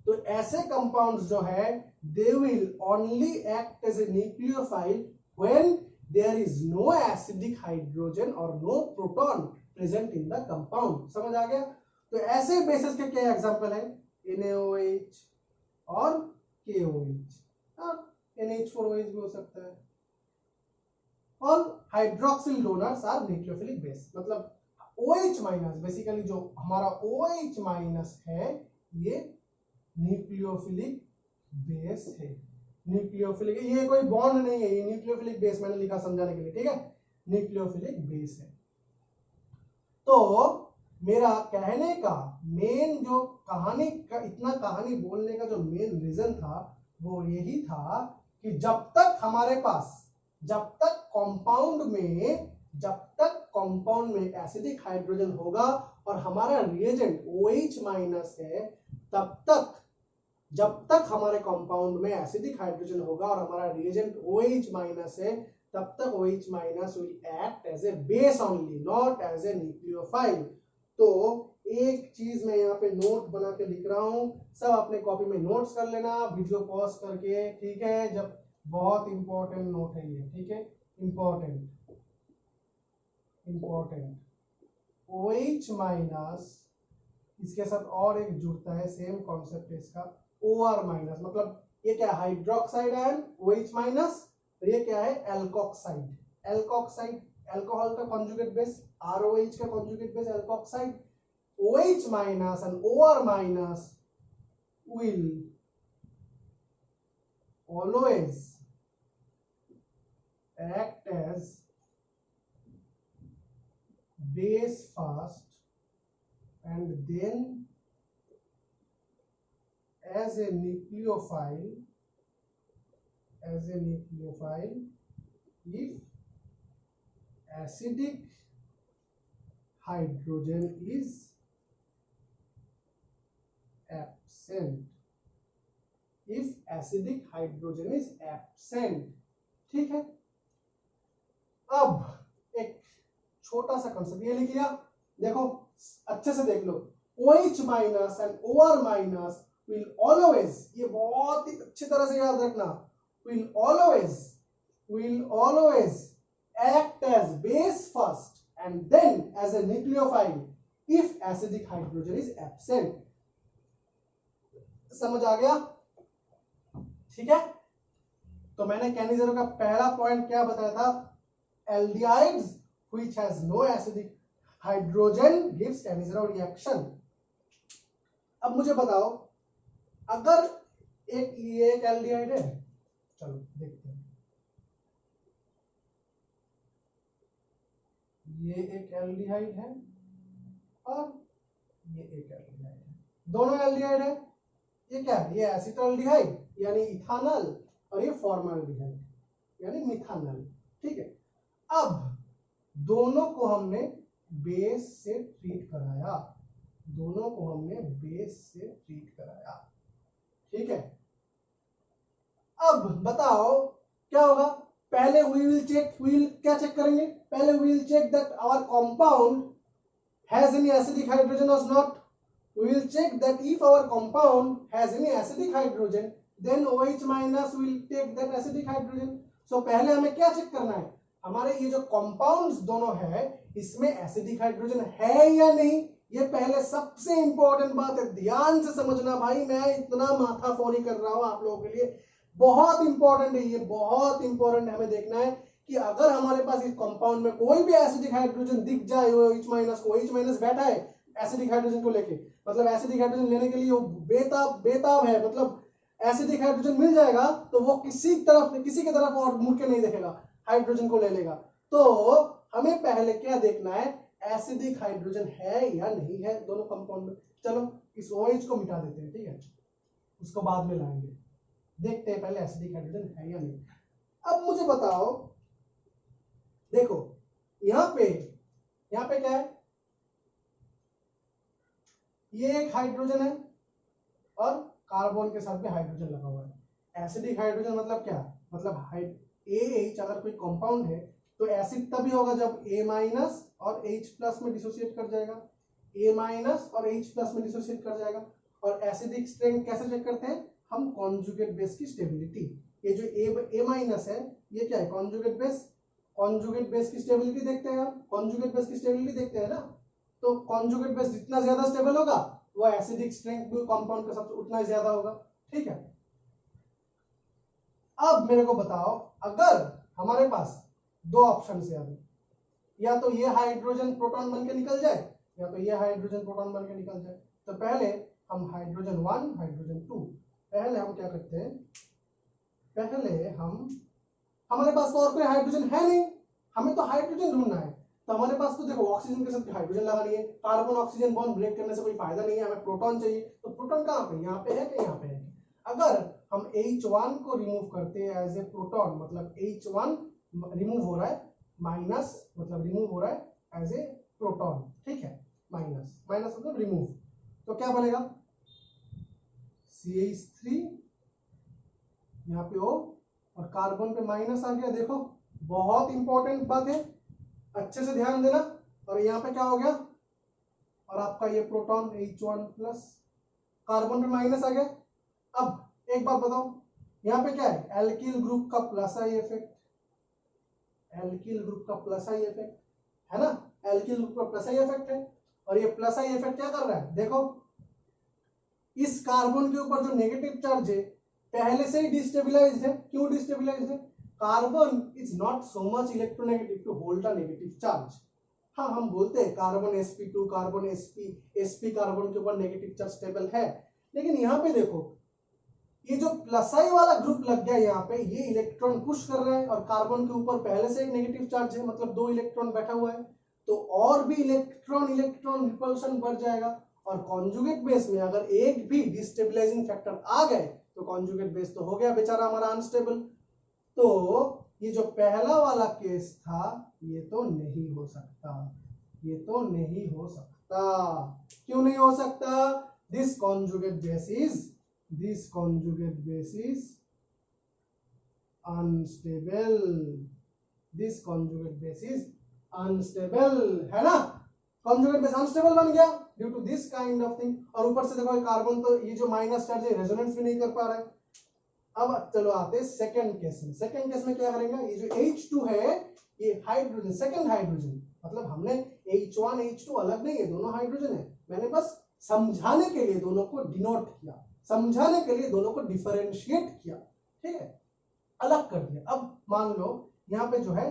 तो ऐसे कंपाउंड्स जो है they will only act as a nucleophile when there is no acidic hydrogen और no proton present in the compound. समझ आ गया। तो ऐसे बेसिस के क्या एग्जांपल है, NaOH और KOH, NH4OH भी हो सकता है। और hydroxyl donors are nucleophilic base, मतलब OH माइनस, बेसिकली जो हमारा OH माइनस है ये न्यूक्लियोफिलिक बेस है। न्यूक्लियोफिलिक, ये कोई बॉन्ड नहीं है, ये न्यूक्लियोफिलिक बेस मैंने लिखा समझाने के लिए, ठीक है, न्यूक्लियोफिलिक बेस है। तो मेरा कहने का मेन जो कहानी का, इतना कहानी बोलने का जो मेन रीजन था वो यही था कि जब तक हमारे पास, जब तक कंपाउंड में एसिडिक हाइड्रोजन होगा और हमारा रिएजेंट OH माइनस है, तब तक, जब तक हमारे कंपाउंड में एसिडिक हाइड्रोजन होगा और हमारा रिएजेंट OH माइनस है, तब तक OH minus will act as a base only, not as a nucleophile. तो एक चीज मैं यहाँ पे नोट बना के लिख रहा हूं, सब अपने कॉपी में नोट्स कर लेना वीडियो पॉज करके, ठीक है। जब बहुत इंपॉर्टेंट नोट है ये, ठीक है, इंपॉर्टेंट OH माइनस, इसके साथ और एक जुड़ता है, सेम कॉन्सेप्ट है इसका, OR माइनस, मतलब ये क्या है, हाइड्रोक्साइड आयन OH माइनस, और ये क्या है, एल्कोक्साइड, अल्कोहल का कॉन्जुगेट बेस, ROH का conjugate base alkoxide. OH minus and OR minus will always act as base first and then as a nucleophile if acidic hydrogen is absent, ठीक है। अब एक छोटा सा कंसेप्ट ये लिख लिया, देखो अच्छे से देख लो, OH minus and OR minus will always, ये बहुत ही अच्छी तरह से याद रखना, will always act as base first and then as a nucleophile if acidic hydrogen is absent। समझ आ गया? ठीक है। तो मैंने कैनिज़ेरो का पहला पॉइंट क्या बताया था, aldehydes which has no acidic hydrogen gives कैनिज़ेरो reaction. अब मुझे बताओ, अगर ये एक एल्डिहाइड है, चलो देखते हैं, ये एक एल्डिहाइड है और ये एक एल्डिहाइड है, दोनों एल्डिहाइड है। ये क्या है, ये एसिटाल्डिहाइड यानी इथानल और ये फॉर्माल्डिहाइड यानी मिथानल, ठीक है। अब दोनों को हमने बेस से ट्रीट कराया, ठीक है। अब बताओ क्या होगा, पहले क्या चेक करेंगे, पहले we will check that our compound has any acidic hydrogen or not. We will check that if our compound has any acidic hydrogen, then OH minus will take that acidic hydrogen. So पहले हमें क्या check करना है, हमारे ये जो compounds दोनों है इसमें acidic hydrogen है या नहीं, ये पहले सबसे इंपॉर्टेंट बात है, ध्यान से समझना भाई, मैं इतना माथाफोरी कर रहा हूं आप लोगों के लिए, बहुत इंपॉर्टेंट है ये, बहुत इंपॉर्टेंट है। हमें देखना है कि अगर हमारे पास इस कंपाउंड में कोई भी एसिडिक हाइड्रोजन दिख जाए, OH माइनस बैठा है एसिडिक हाइड्रोजन को लेके, मतलब एसिडिक हाइड्रोजन लेने के लिए वो बेताब है, मतलब एसिडिक हाइड्रोजन मिल जाएगा तो वो किसी की तरफ और मुड़ के नहीं देखेगा, हाइड्रोजन को ले लेगा। तो हमें पहले क्या देखना है, एसिडिक हाइड्रोजन है या नहीं है दोनों कंपाउंड में। चलो इस OH को मिटा देते हैं, ठीक है, उसको बाद में लाएंगे, देखते हैं पहले एसिडिक हाइड्रोजन है या नहीं। अब मुझे बताओ, देखो यहां पे क्या है, ये एक हाइड्रोजन है और कार्बन के साथ भी हाइड्रोजन लगा हुआ है। एसिडिक हाइड्रोजन मतलब क्या, मतलब AH अगर कोई कंपाउंड है तो एसिड तभी होगा जब A माइनस और H प्लस में डिसोसिएट कर जाएगा, A माइनस और H प्लस में डिसोसिएट कर जाएगा। और एसिडिक स्ट्रेंथ कैसे चेक करते हैं हम, कॉन्जुगेट बेस की स्टेबिलिटी, ये जो A माइनस है ये क्या है, कॉन्जुगेट बेस की स्टेबिलिटी देखते हैं हम, कॉन्जुगेट बेस की स्टेबिलिटी देखते हैं ना। तो कॉन्जुगेट बेस जितना ज्यादा स्टेबल होगा वो एसिडिक स्ट्रेंथ भी कंपाउंड के साथ उतना ही ज्यादा होगा, ठीक है। अब मेरे को बताओ, अगर हमारे पास दो ऑप्शन है अभी, या तो ये हाइड्रोजन प्रोटॉन बन के निकल जाए या तो ये हाइड्रोजन प्रोटॉन बन के निकल जाए, तो पहले हम हाइड्रोजन 1 हाइड्रोजन 2, पहले हम क्या करते हैं, पहले हम, हमारे पास तो और कोई हाइड्रोजन है नहीं, हमें तो हाइड्रोजन ढूंढना है, तो हमारे पास तो देखो ऑक्सीजन के साथ हाइड्रोजन लगानी है, कार्बन ऑक्सीजन बॉन्ड ब्रेक करने से कोई फायदा नहीं है, हमें प्रोटॉन चाहिए, तो प्रोटॉन कहाँ पे, यहाँ पे है कि यहाँ पे है। अगर हम H1 को रिमूव करते हैं एज ए प्रोटॉन, मतलब H1 रिमूव हो रहा है, माइनस मतलब रिमूव हो रहा है एज ए प्रोटॉन, ठीक है, माइनस मतलब रिमूव, तो क्या बनेगा CH3, यहाँ पे O और कार्बन पे माइनस आ गया, देखो बहुत इंपॉर्टेंट बात है, अच्छे से ध्यान देना। और यहाँ पे क्या हो गया, और आपका ये प्रोटॉन H1 प्लस, कार्बन पे माइनस आ गया। अब एक बात बताओ, यहाँ पे क्या है, एल्किल ग्रुप का plus I effect, alkyl group का प्लस आई इफेक्ट है ना, एल्किल ग्रुप का प्लस आई इफेक्ट है, और ये प्लस आई इफेक्ट क्या कर रहा है, देखो इस कार्बन के ऊपर जो नेगेटिव चार्ज है पहले से ही डिस्टेबलाइज्ड है, क्यों डिस्टेबलाइज्ड है, carbon is not so much electronegative to hold a negative charge. हाँ हम बोलते हैं carbon sp2 carbon sp carbon के ऊपर नेगेटिव चार्ज स्टेबल है, लेकिन यहाँ पे देखो ये जो प्लस आई वाला ग्रुप लग गया यहाँ पे, ये इलेक्ट्रॉन पुश कर रहे हैं और कार्बन के ऊपर पहले से एक नेगेटिव चार्ज है, मतलब 2 इलेक्ट्रॉन बैठा हुआ है, तो और भी इलेक्ट्रॉन इलेक्ट्रॉन रिपल्शन बढ़ जाएगा। और कॉन्जुगेट बेस में अगर एक भी डिस्टेबलाइजिंग फैक्टर आ गए तो कॉन्जुगेट बेस तो हो गया बेचारा हमारा अनस्टेबल। तो ये जो पहला वाला केस था ये तो नहीं हो सकता, ये तो नहीं हो सकता। क्यों नहीं हो सकता? This conjugate base is unstable, this conjugate base is unstable, है ना? कॉन्जुगेट बेस अनस्टेबल बन गया due to this kind of thing. और ऊपर से देखो कार्बन तो ये जो माइनस चार्ज है रेजोनेंस भी नहीं कर पा रहा है। अब चलो आते हैं सेकंड केस में। सेकंड केस में क्या करेंगे, ये जो H2 है ये हाइड्रोजन, सेकंड हाइड्रोजन, मतलब हमने H1 H2 अलग नहीं है, दोनों हाइड्रोजन है, मैंने बस समझाने के लिए दोनों को डिनोट किया, समझाने के लिए दोनों को डिफरेंशिएट किया, ठीक है, अलग कर दिया। अब मान लो यहाँ पे जो है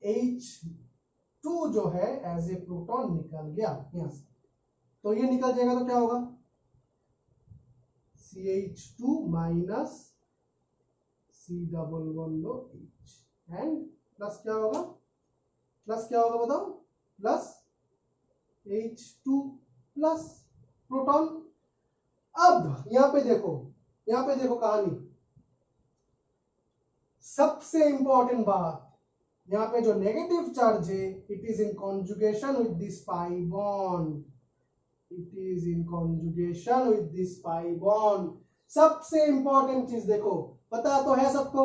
H2 जो है एज ए प्रोटॉन निकल गया यहाँ से, तो ये निकल जाएगा तो क्या होगा, CH2 minus C=H and plus क्या होगा, प्लस क्या होगा बताओ, प्लस H2 प्लस प्रोटॉन। अब यहाँ पे देखो कहानी, सबसे इंपॉर्टेंट बात, यहाँ पे जो नेगेटिव चार्ज है it is in conjugation with this pi bond, it is in conjugation with this pi bond. सबसे इंपॉर्टेंट चीज देखो, पता तो है सबको,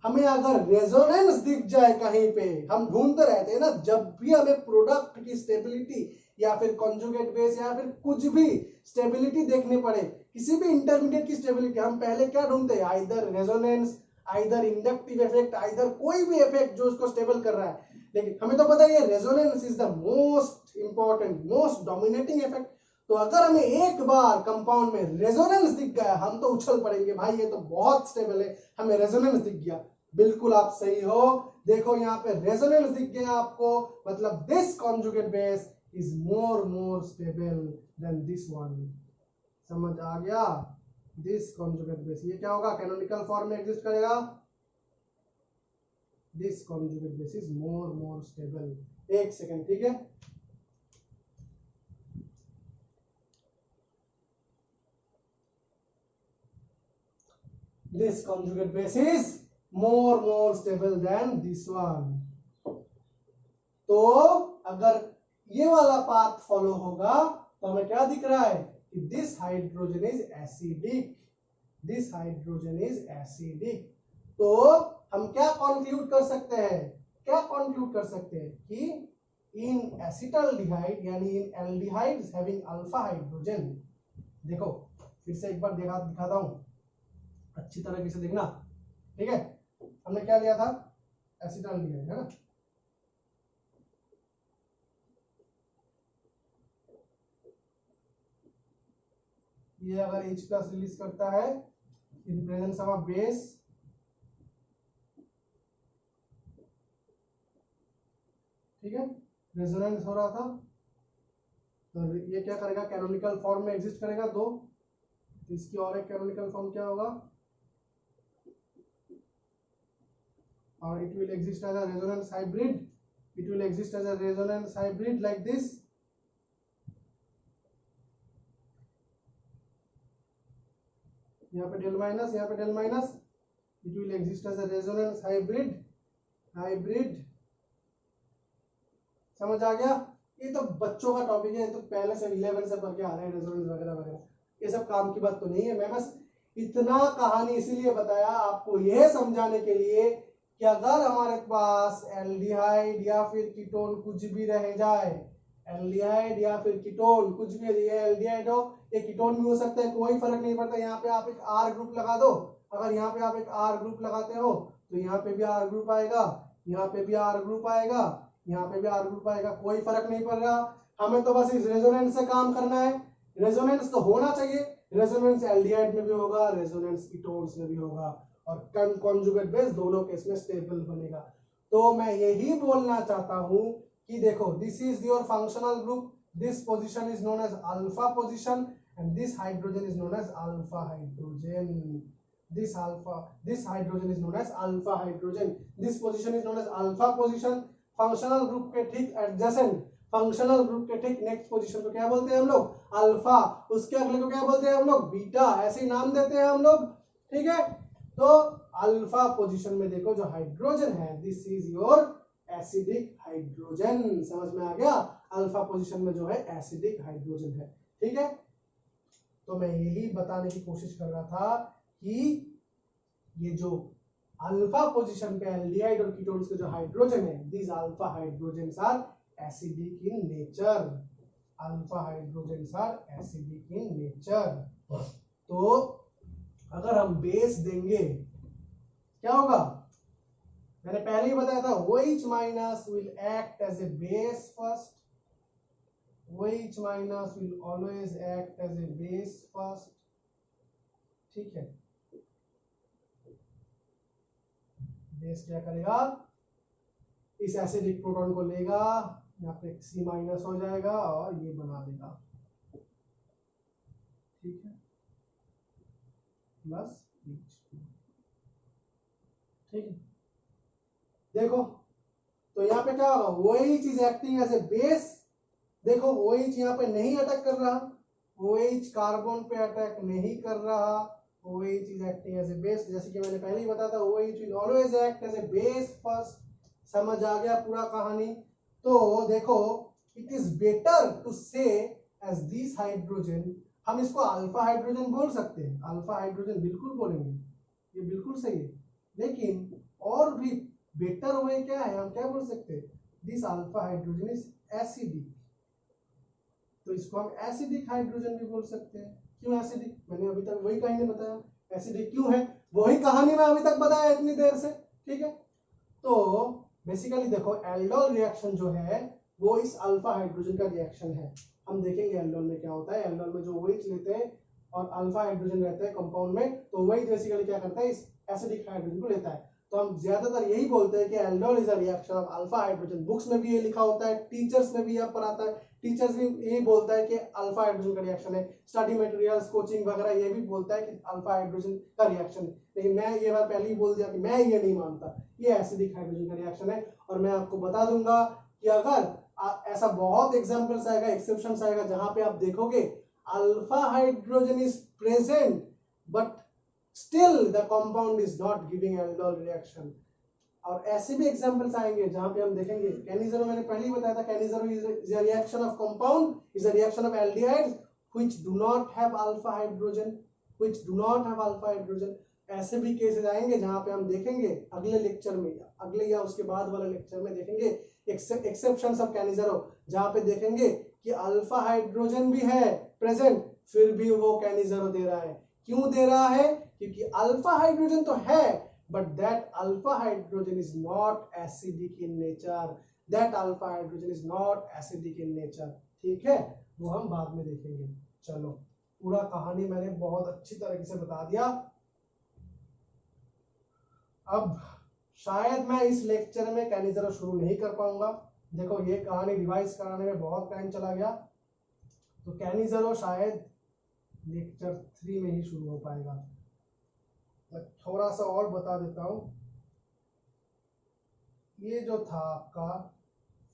हमें अगर रेजोनेंस दिख जाए कहीं पे, हम ढूंढते रहते हैं ना, जब भी हमें प्रोडक्ट की स्टेबिलिटी या फिर कॉन्जुगेट बेस या फिर कुछ भी स्टेबिलिटी देखने पड़े, किसी भी इंटरमीडिएट की स्टेबिलिटी, हम पहले क्या ढूंढते हैं, either resonance, either inductive effect, either कोई भी इफेक्ट जो उसको स्टेबल कर रहा है। लेकिन हमें तो पता है resonance is the most important, most dominating effect. तो अगर हमें एक बार कंपाउंड में रेजोनेंस दिख गया, हम तो उछल पड़ेंगे, भाई ये तो बहुत स्टेबल है, हमें रेजोनेंस दिख गया। बिल्कुल आप सही हो, देखो यहाँ पे रेजोनेंस दिख गया आपको, मतलब this conjugate base is more stable then this one. समझ आ गया? दिस कॉन्जुगेट बेस, ये क्या होगा, कैनोनिकल फॉर्म में एग्जिस्ट करेगा, this conjugate base is more stable. एक सेकेंड, ठीक है, this conjugate base is more stable than this one। तो अगर ये वाला पाथ फॉलो होगा तो हमें क्या दिख रहा है कि this hydrogen is acidic, this hydrogen is acidic. तो हम क्या कंक्लूड कर सकते हैं, क्या कंक्लूड कर सकते हैं कि इन एसिटाल्डिहाइड यानी इन एल्डिहाइड्स हैविंग अल्फा हाइड्रोजन, देखो फिर से एक बार दिखाता हूं, अच्छी तरह से देखना, ठीक है। हमने क्या लिया था, एसिटाल्डिहाइड, है ना, ये अगर H+ रिलीज करता है इन प्रेजेंस ऑफ बेस, ठीक है, रेजोनेंस हो रहा था, तो ये क्या करेगा, कैनोनिकल फॉर्म में एग्जिस्ट करेगा दो, इसकी और एक कैनोनिकल फॉर्म क्या होगा, और it will exist as a resonance hybrid, it will exist as a resonance hybrid like this, यहाँ पे डेल माइनस, यहाँ पे del minus, it will exist as a resonance hybrid। समझ आ गया? ये तो बच्चों का टॉपिक है, तो पहले से 11 से पढ़ के आ रहे हैं, रेजोनेंस वगैरह वगैरह, ये सब काम की बात तो नहीं है। मैं बस इतना कहानी इसीलिए बताया आपको, यह समझाने के लिए कि अगर हमारे पास एल्डिहाइड या फिर कीटोन कुछ भी रह जाए, एल्डिहाइड या फिर कीटोन कुछ भी, ये एल्डिहाइड हो ये कीटोन भी हो सकता है, कोई फर्क नहीं पड़ता। यहाँ पे आप एक R ग्रुप लगा दो, अगर यहाँ पे आप एक R ग्रुप लगाते हो तो यहाँ पे भी R ग्रुप आएगा, यहाँ पे भी R ग्रुप आएगा, यहाँ पे भी R ग्रुप आएगा, कोई फर्क नहीं पड़ रहा। हमें तो बस इस रेजोनेंस से काम करना है, रेजोनेंस तो होना चाहिए, रेजोनेंस एल्डिहाइड में भी होगा, रेजोनेंस कीटोन्स में भी होगा, और कॉन्जुगेट बेस दोनों केस में स्टेबल बनेगा। तो मैं यही बोलना चाहता हूं कि देखो, this is your functional group, this position is known as alpha position and this hydrogen is known as alpha hydrogen. this hydrogen is known as alpha hydrogen. This position is known as alpha position. Functional group के ठीक adjacent, functional group के ठीक next position को क्या बोलते हैं हम लोग? अल्फा। उसके अगले को क्या बोलते हैं हम लोग? बीटा। ऐसे ही नाम देते हैं हम लोग, ठीक है। तो अल्फा पोजीशन में देखो जो हाइड्रोजन है, this is your acidic hydrogen. समझ में आ गया? अल्फा पोजीशन में जो है एसिडिक हाइड्रोजन है, ठीक है। तो मैं यही बताने की कोशिश कर रहा था कि ये जो अल्फा पोजीशन पे एल्डिहाइड और कीटोन्स के जो हाइड्रोजन है, these alpha hydrogens are acidic in nature. alpha hydrogens are acidic in nature. तो अगर हम बेस देंगे क्या होगा? मैंने पहले ही बताया था, OH minus will act as a base first. OH minus will always act as a base first. ठीक है। बेस क्या करेगा? इस एसिडिक प्रोटॉन को लेगा, यहाँ पे C माइनस हो जाएगा और ये बना देगा, ठीक है, प्लस H2, ठीक है। देखो तो यहाँ पे क्या होगा? OH is acting as a base. देखो OH यहाँ पे नहीं अटैक कर रहा, OH कार्बन पे अटैक नहीं कर रहा, OH is acting as a base। जैसे कि मैंने पहले ही बताया था, OH will always act as a base first। समझ आ गया पूरा कहानी? तो देखो, it is better to say as this hydrogen, हम इसको अल्फा हाइड्रोजन बोल सकते हैं, अल्फा हाइड्रोजन बिल्कुल बोलेंगे, ये बिल्कुल सही है। लेकिन और भी बेटर वे क्या है, हम क्या बोल सकते हैं? This alpha hydrogen is acidic, तो इसको हम एसिडिक हाइड्रोजन भी बोल सकते हैं। क्यों एसिडिक? मैंने अभी तक वही कहानी बताया, एसिडिक क्यों है वही कहानी मैं अभी तक बताया इतनी देर से, ठीक है। तो बेसिकली देखो, एल्डोल रिएक्शन जो है वो इस अल्फा हाइड्रोजन का रिएक्शन है। हम देखेंगे एल्डोल में क्या होता है। एल्डोल में जो OH लेते हैं और अल्फा हाइड्रोजन रहते हैं कंपाउंड में, तो वही बेसिकली क्या करता है? इस एसिडिक हाइड्रोजन को लेता है। तो हम ज्यादातर यही बोलते हैं कि aldol is a reaction of alpha hydrogen. Books में भी ये लिखा होता है, टीचर्स में भी यह पढ़ाता है, टीचर्स भी यही बोलता है कि अल्फा हाइड्रोजन का रिएक्शन है। स्टडी मटेरियल्स, कोचिंग वगैरह ये भी बोलता है कि अल्फा हाइड्रोजन का रिएक्शन है। लेकिन मैं ये बार पहले ही बोल दिया कि मैं ये नहीं मानता, ये एसिडिक हाइड्रोजन का रिएक्शन है। और मैं आपको बता दूंगा कि अगर ऐसा बहुत एग्जांपल्स आएगा, एक्सेप्शंस आएगा, जहां पे आप देखोगे alpha hydrogen is present but still the compound is not giving aldol reaction. और ऐसे भी एग्जांपल्स आएंगे जहां पे हम देखेंगे कैनिजरो, मैंने पहले ही बताया था, Cannizzaro is a reaction of compound, is a reaction of aldehydes which do not have alpha hydrogen, which do not have alpha hydrogen. ऐसे भी केसेस आएंगे जहां पे हम देखेंगे अगले लेक्चर में, अगले या उसके बाद वाले लेक्चर में देखेंगे एक्सेप्शंस ऑफ कैनिजरो, जहां पे देखेंगे कि अल्फा हाइड्रोजन भी है प्रेजेंट, फिर भी वो कैनिजरो दे रहा है। क्यों दे रहा है? क्योंकि अल्फा हाइड्रोजन तो है but that alpha hydrogen is not acidic in nature, that alpha hydrogen is not acidic in nature, ठीक है, वो हम बाद में देखेंगे। चलो, पूरा कहानी मैंने बहुत अच्छी तरीके से बता दिया। अब शायद मैं इस लेक्चर में कैनिजरो शुरू नहीं कर पाऊंगा। देखो ये कहानी रिवाइज कराने में बहुत टाइम चला गया, तो कैनिजरो शायद लेक्चर 3 में ही शुरू हो पाएगा। मैं थोड़ा सा और बता देता हूं, ये जो था आपका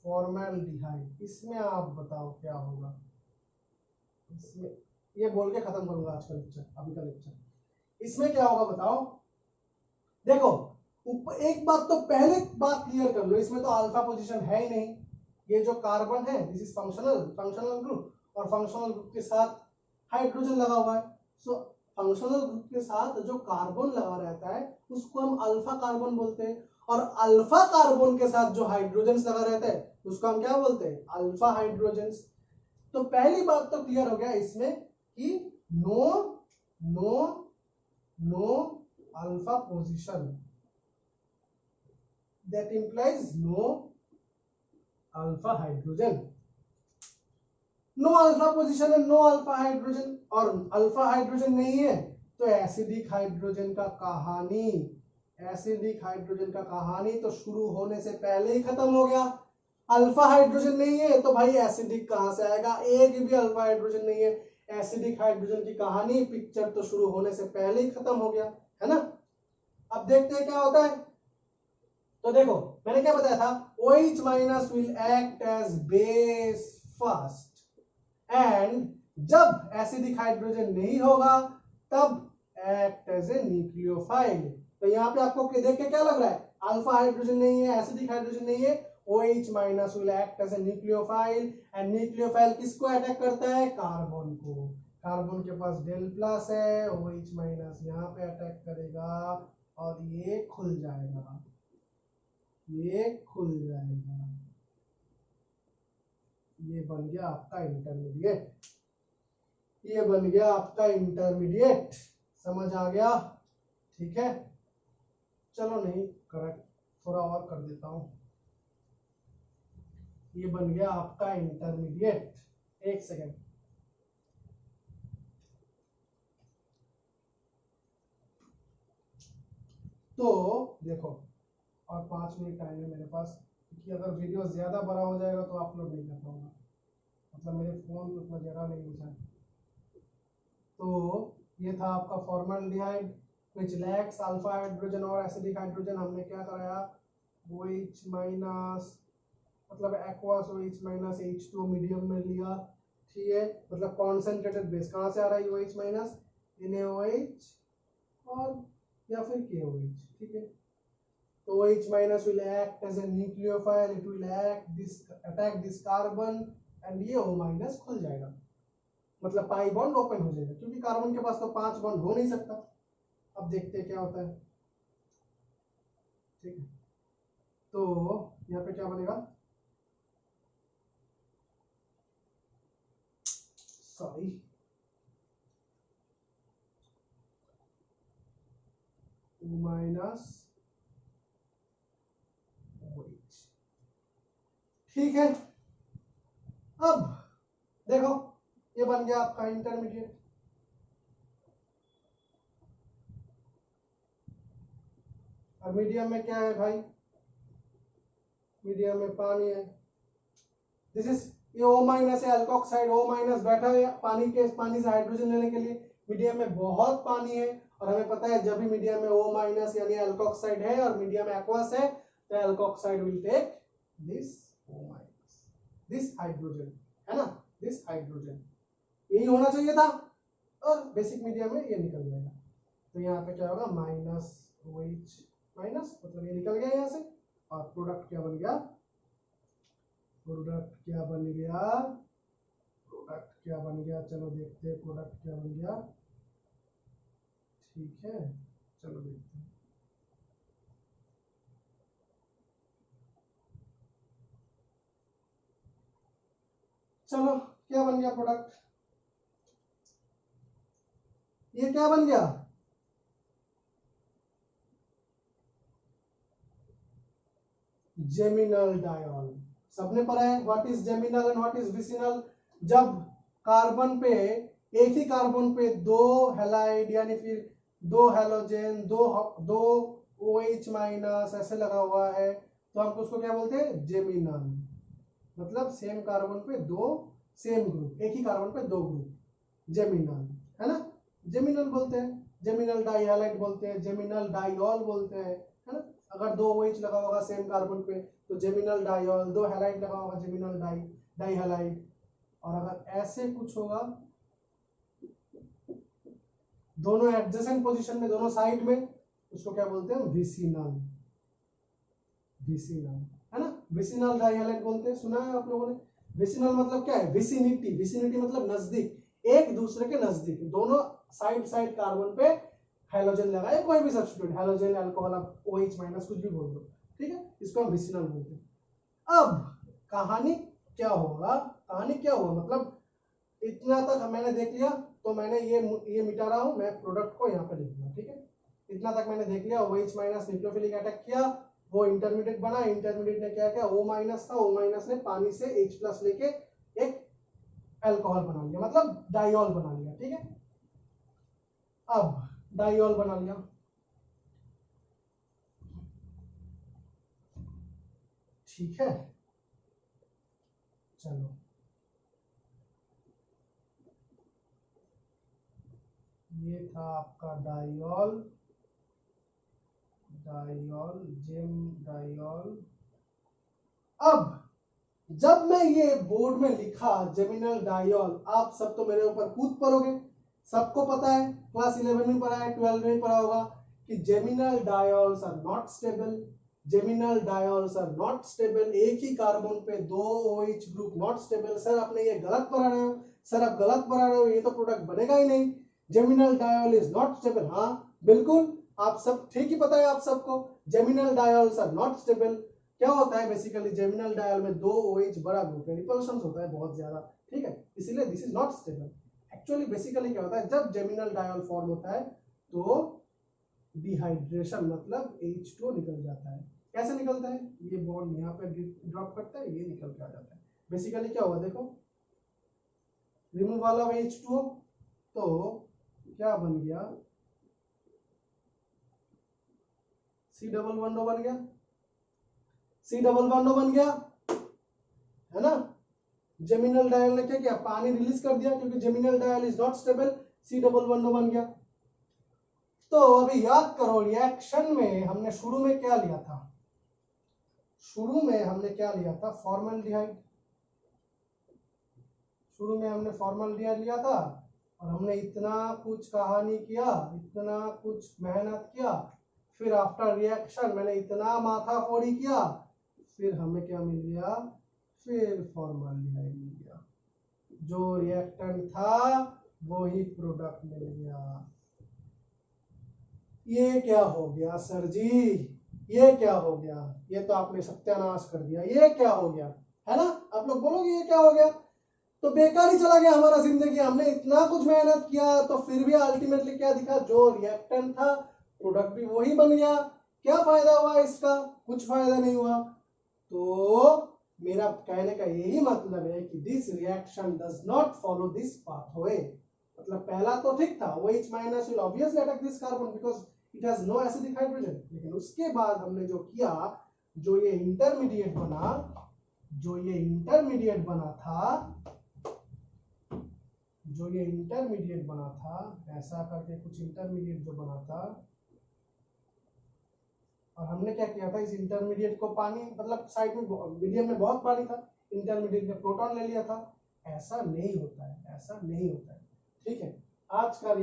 फॉर्मेल्डिहाइड, इसमें आप बताओ क्या होगा। इसमें ये बोल के खत्म करूंगा आज का लेक्चर, अभी का लेक्चर। इसमें क्या होगा बताओ। देखो एक बात तो पहले बात क्लियर कर लो, इसमें तो अल्फा पोजीशन है ही नहीं। ये जो कार्बन है दिस इज फंक्शनल ग्रुप, और फंक्शनल ग्रुप के साथ हाइड्रोजन लगा हुआ है। सो फंक्शनल ग्रुप के साथ जो कार्बन लगा रहता है उसको हम अल्फा कार्बन बोलते हैं, और अल्फा कार्बन के साथ जो हाइड्रोजन लगा रहता है उसको हम क्या बोलते हैं? Alpha hydrogen. तो पहली बात तो क्लियर हो गया इसमें कि no no no alpha position, that implies no alpha hydrogen. No alpha position है, नो अल्फा हाइड्रोजन, और अल्फा हाइड्रोजन नहीं है तो एसिडिक हाइड्रोजन का कहानी, एसिडिक हाइड्रोजन का कहानी तो शुरू होने से पहले ही खत्म हो गया। अल्फा हाइड्रोजन नहीं है तो भाई एसिडिक कहां से आएगा? एक भी अल्फा हाइड्रोजन नहीं है, एसिडिक हाइड्रोजन की कहानी पिक्चर तो शुरू होने से पहले ही खत्म हो गया। है ना। अब देखते हैं क्या होता है। तो देखो मैंने क्या बताया था, OH minus will act as base first, and जब एसिडिक हाइड्रोजन नहीं होगा तब एक्ट एज ए न्यूक्लियोफाइल। तो यहाँ पे आपको देख के क्या लग रहा है, अल्फा हाइड्रोजन नहीं है, एसिडिक हाइड्रोजन नहीं है, OH minus will act as a nucleophile, and nucleophile किसको अटैक करता है, कार्बन को। कार्बन के पास डेल प्लस है, OH माइनस यहाँ पे अटैक करेगा और ये खुल जाएगा, ये खुल जाएगा, ये बन गया आपका इंटरमीडिएट, ये बन गया आपका इंटरमीडिएट। समझ आ गया, ठीक है। चलो नहीं करेक्ट, थोड़ा और कर देता हूं, ये बन गया आपका इंटरमीडिएट। एक सेकेंड, तो देखो और 5 मिनट टाइम है मेरे पास, क्योंकि अगर वीडियो ज्यादा बड़ा हो जाएगा तो अपलोड नहीं कर पाऊंगा, मतलब मेरे फोन उतना जगह नहीं हो जाए। तो ये था आपका formaldehyde which lacks alpha hydrogen और एसिडिक हाइड्रोजन। हमने क्या कराया, OH माइनस मतलब aqueous OH minus H2 medium में लिया, ठीक है, मतलब कॉन्सेंट्रेटेड बेस कहाँ से आ रहा है, OH माइनस NaOH और या फिर KOH, ठीक है। तो OH minus will act as a nucleophile, it will attack this carbon and ये O minus खुल जाएगा, मतलब पाई बॉन्ड ओपन हो जाएगा, क्योंकि कार्बन के पास तो 5 बॉन्ड हो नहीं सकता। अब देखते हैं क्या होता है, ठीक है। तो यहाँ पे क्या बनेगा, सॉरी O माइनस OH, ठीक है। अब देखो ये बन गया आपका इंटरमीडिएट, और मीडियम में क्या है भाई, मीडियम में पानी है, दिस इज ये O माइनस है, अल्कोक्साइड O माइनस बैठा है पानी के, पानी से हाइड्रोजन लेने के लिए, मीडियम में बहुत पानी है, और हमें पता है जब भी मीडियम में O माइनस यानी अल्कोक्साइड है और मीडियम में एक्वस है तो alkoxide will take this O minus, this hydrogen, है ना, दिस हाइड्रोजन, यही होना चाहिए था, और बेसिक मीडियम में ये निकल जाएगा। तो यहाँ पे क्या होगा, माइनस OH माइनस, मतलब ये निकल गया यहाँ से, और प्रोडक्ट क्या बन गया, प्रोडक्ट क्या बन गया, प्रोडक्ट क्या बन गया, चलो देखते हैं प्रोडक्ट क्या बन गया, ठीक है, चलो देखते हैं। चलो क्या बन गया प्रोडक्ट, ये क्या बन गया, जेमिनल डायॉल। सबने पढ़ा है what is geminal and what is vicinal. जब कार्बन पे, एक ही कार्बन पे दो हैलाइड यानी फिर दो हैलोजन, दो OH माइनस ऐसे लगा हुआ है तो हम उसको क्या बोलते हैं, जेमिनल, मतलब सेम कार्बन पे दो, सेम ग्रुप, एक ही कार्बन पे दो ग्रुप, जेमिनल, है ना, जेमिनल बोलते हैं, जेमिनल डाइहैलाइड बोलते हैं, जेमिनल डाइऑल बोलते हैं, है ना। अगर दो OH लगा होगा सेम कार्बन पे तो जेमिनल डाइऑल, दो हैलाइड लगा होगा जेमिनल डाइहैलाइड, और अगर ऐसे कुछ होगा दोनों एडजेसेंट पोजीशन में, दोनों साइड में, उसको क्या बोलते हैं, विसिनल, विसिनल, है ना, विसिनल डाइहैलाइड बोलते हैं, सुना है आप लोगों ने। विसिनल मतलब क्या है, विसिनिटी, विसिनिटी मतलब नजदीक, एक दूसरे के नजदीक, दोनों साइड साइड कार्बन पे हाइड्रोजन लगाए, कोई भी सब्स्टिट्यूट, हाइड्रोजन अल्कोहल, आप OH माइनस कुछ भी बोल दो, ठीक है, इसको हम विसिनल बोलते हैं। अब कहानी क्या होगा, कहानी क्या होगा, मतलब इतना तक मैंने देख लिया तो मैंने ये मिटा रहा हूं, मैं प्रोडक्ट को यहाँ पे लिख दूंगा, ठीक है। इतना तक मैंने देख लिया, OH माइनस न्यूक्लियोफिलिक अटैक किया, वो इंटरमीडिएट बना, इंटरमीडिएट ने क्या किया, O माइनस था, O माइनस ने पानी से H प्लस लेके एक अल्कोहल बना लिया, मतलब डाइऑल बना लिया, ठीक है। अब डाइऑल बना लिया, ठीक है, चलो ये था आपका डाइऑल, डाइऑल, जेम डाइऑल। अब जब मैं ये बोर्ड में लिखा जेमिनल डाइऑल, आप सब तो मेरे ऊपर कूद पड़ोगे, सबको पता है, क्लास 11 में पढ़ा है, 12 में पढ़ा होगा कि geminal diols are not stable, geminal diols are not stable, एक ही कार्बन पे दो OH group not stable. Sir आपने ये गलत पढ़ा रहे हो, सर आप गलत पढ़ा रहे हो, ये तो प्रोडक्ट बनेगा ही नहीं, geminal diol is not stable. हाँ बिल्कुल, आप सब ठीक ही पता है आप सबको, geminal diols are not stable. क्या होता है बेसिकली, जेमिनल डाइऑल में दो OH बड़ा ग्रुप है, रिपल्शन होता है बहुत ज्यादा, ठीक है, इसीलिए this is not stable. Actually basically क्या होता है, जब जेमिनल डाइऑल फॉर्म होता है तो डिहाइड्रेशन मतलब H2O निकल जाता है। कैसे निकलता है, ये बॉन्ड यहाँ पे ड्रॉप करता है, ये निकल के आ जाता है। बेसिकली क्या हुआ देखो, रिमूव वाला H2O, तो क्या बन गया, C डबल बॉन्ड बन गया, C डबल बॉन्ड बन गया, है ना। जेमिनल डाइऑल ने क्या किया, पानी रिलीज कर दिया, क्योंकि geminal diol is not stable, C double bond बन गया। तो अभी याद करो, रिएक्शन में हमने शुरू में क्या लिया था, शुरू में हमने क्या लिया था, फॉर्मल्डिहाइड। शुरू में हमने फॉर्मल्डिहाइड लिया था, और हमने इतना कुछ कहानी किया, इतना कुछ मेहनत किया, फिर आफ्टर रिएक्शन मैंने इतना माथा फोड़ी किया, फिर हमें क्या मिल गया, फिर फॉर्मल्डिहाइड मिल गया। जो रिएक्टेंट था वो ही प्रोडक्ट मिल गया। ये क्या हो गया सर जी, ये क्या हो गया, ये तो आपने सत्यानाश कर दिया, ये क्या हो गया, है ना। आप लोग बोलोगे ये क्या हो गया, तो बेकार ही चला गया हमारा जिंदगी, हमने इतना कुछ मेहनत किया तो फिर भी अल्टीमेटली क्या दिखा, जो रिएक्टेंट था प्रोडक्ट भी वही बन गया। क्या फायदा हुआ इसका, कुछ फायदा नहीं हुआ। तो मेरा कहने का यही मतलब है कि this reaction does not follow this pathway. मतलब पहला तो ठीक था, OH minus will obviously attack this carbon because it has no acidic hydrogen, लेकिन उसके बाद हमने जो किया, जो ये इंटरमीडिएट बना, जो ये इंटरमीडिएट बना था, जो ये इंटरमीडिएट बना था, ऐसा करके कुछ इंटरमीडिएट जो बना था, और हमने क्या किया था, इस इंटरमीडिएट को पानी, मतलब साइड में मीडियम में बहुत पानी था, इंटरमीडिएट में प्रोटॉन ले लिया था। ऐसा नहीं होता है, ऐसा नहीं होता है, ठीक है। आज का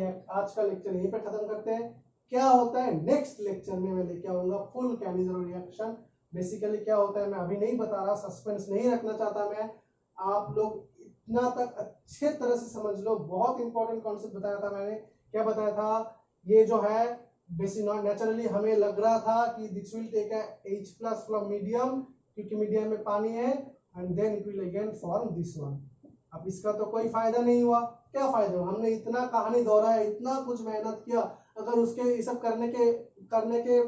लेक्चर यहीं पे खत्म करते हैं। क्या होता है नेक्स्ट लेक्चर में मैं लेके आऊंगा फुल कैनिज़रो रिएक्शन। बेसिकली क्या होता है मैं अभी नहीं बता रहा, सस्पेंस नहीं रखना चाहता मैं, आप लोग इतना तक अच्छे तरह से समझ लो। बहुत इंपॉर्टेंट कॉन्सेप्ट बताया था मैंने, क्या बताया था, ये जो है बेसिक नेचुरली हमें लग रहा था कि this will take H+ from medium, क्योंकि मीडियम में पानी है, and then it will again form this one. अब इसका तो कोई फायदा नहीं हुआ। क्या फायदा हुआ, हमने इतना कहानी दोहराया, इतना कुछ मेहनत किया, अगर उसके ये सब करने के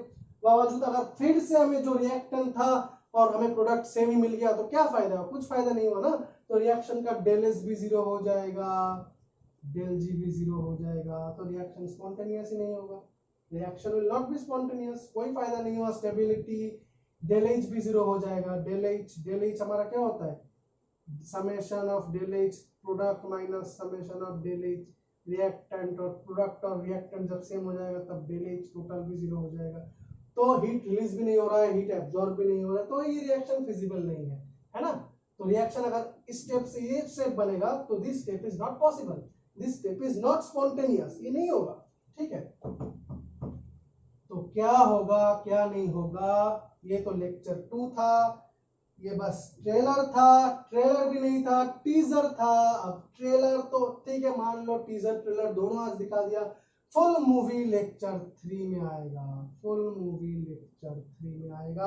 बावजूद अगर फिर से हमें जो रिएक्टेंट था और हमें प्रोडक्ट सेम ही मिल गया, तो क्या फायदा हुआ, कुछ फायदा नहीं हुआ ना। तो रिएक्शन का डेल एस भी 0 हो जाएगा, डेल जी भी 0 हो जाएगा, तो रिएक्शन स्पॉन्टेनियस ही नहीं होगा, reaction will not be spontaneous, कोई फायदा नहीं हुआ। स्टेबिलिटी डेल एच भी 0 हो जाएगा, डेल एच हमारा क्या होता है, summation of del H product minus summation of del H reactant, और प्रोडक्ट और रिएक्टेंट जब सेम हो जाएगा तब डेल एच टोटल भी 0 हो जाएगा। तो हीट रिलीज भी नहीं हो रहा है, हीट एब्जॉर्ब भी नहीं हो रहा है, तो ये रिएक्शन फिजिबल नहीं है ना। तो रिएक्शन अगर इस स्टेप से ये स्टेप बनेगा तो this step is not possible, this step is not spontaneous, ये नहीं होगा, ठीक है। तो क्या होगा क्या नहीं होगा, ये तो लेक्चर 2 था, ये बस ट्रेलर था, ट्रेलर भी नहीं था, टीजर था। अब ट्रेलर तो ठीक है, मान लो टीजर ट्रेलर दोनों आज दिखा दिया, फुल मूवी लेक्चर 3 में आएगा, फुल मूवी लेक्चर 3 में आएगा।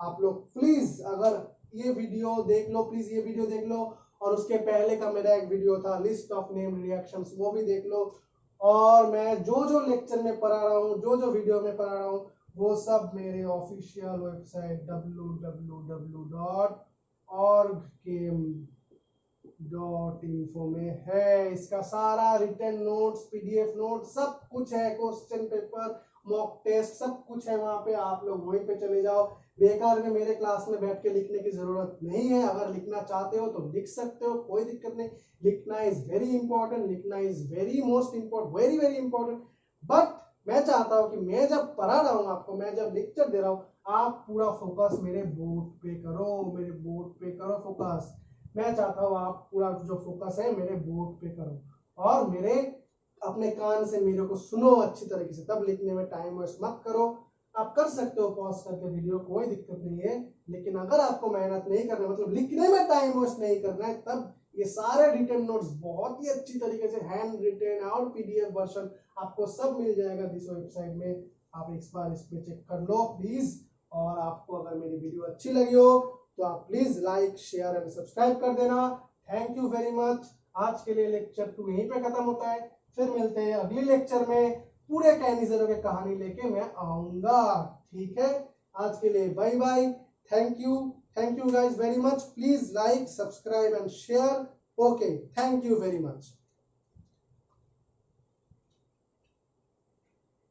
आप लोग प्लीज अगर ये वीडियो देख लो, प्लीज ये वीडियो देख लो, और उसके पहले का मेरा एक वीडियो था लिस्ट ऑफ नेम रिएक्शंस, वो भी देख लो। और मैं जो लेक्चर में पढ़ा रहा हूँ, जो वीडियो में पढ़ा रहा हूँ, वो सब मेरे ऑफिशियल वेबसाइट www.orgchem.info में है। इसका सारा रिटन नोट्स, PDF नोट्स सब कुछ है, क्वेश्चन पेपर, मॉक टेस्ट सब कुछ है वहां पे, आप लोग वहीं पे चले जाओ। बेकार में मेरे क्लास में बैठ के लिखने की जरूरत नहीं है, अगर लिखना चाहते हो तो लिख सकते हो, कोई दिक्कत नहीं। लिखना इज वेरी इंपॉर्टेंट, लिखना is very most important, very very important, but मैं चाहता हूँ कि मैं जब पढ़ा रहा हूँ आपको, मैं जब लेक्चर दे रहा हूँ, आप पूरा फोकस मेरे बोर्ड पे करो, मेरे बोर्ड पे करो फोकस। मैं चाहता हूँ आप पूरा जो फोकस है मेरे बोर्ड पे करो और मेरे अपने कान से मेरे को सुनो अच्छी तरीके से, तब लिखने में टाइम वेस्ट मत करो। आप कर सकते हो पॉज करके वीडियो, कोई दिक्कत नहीं है, लेकिन अगर आपको मेहनत नहीं करना, मतलब लिखने में टाइम वेस्ट नहीं करना है, तब ये सारे रिटन नोट्स बहुत ही अच्छी तरीके से हैंड रिटन और पीडीएफ वर्जन आपको सब मिल जाएगा दिस वेबसाइट में। आप एक बार इस पे चेक कर लो प्लीज। और आपको अगर मेरी वीडियो अच्छी लगी हो तो आप please like share and subscribe कर देना। Thank you very much. आज के लिए लेक्चर 2 यहीं पे खत्म होता है, फिर मिलते हैं अगली लेक्चर में, पूरे कैनिज़रो की कहानी लेके मैं आऊंगा। ठीक है, आज के लिए bye bye. Thank you guys very much. Please like subscribe and share. Okay, thank you very much.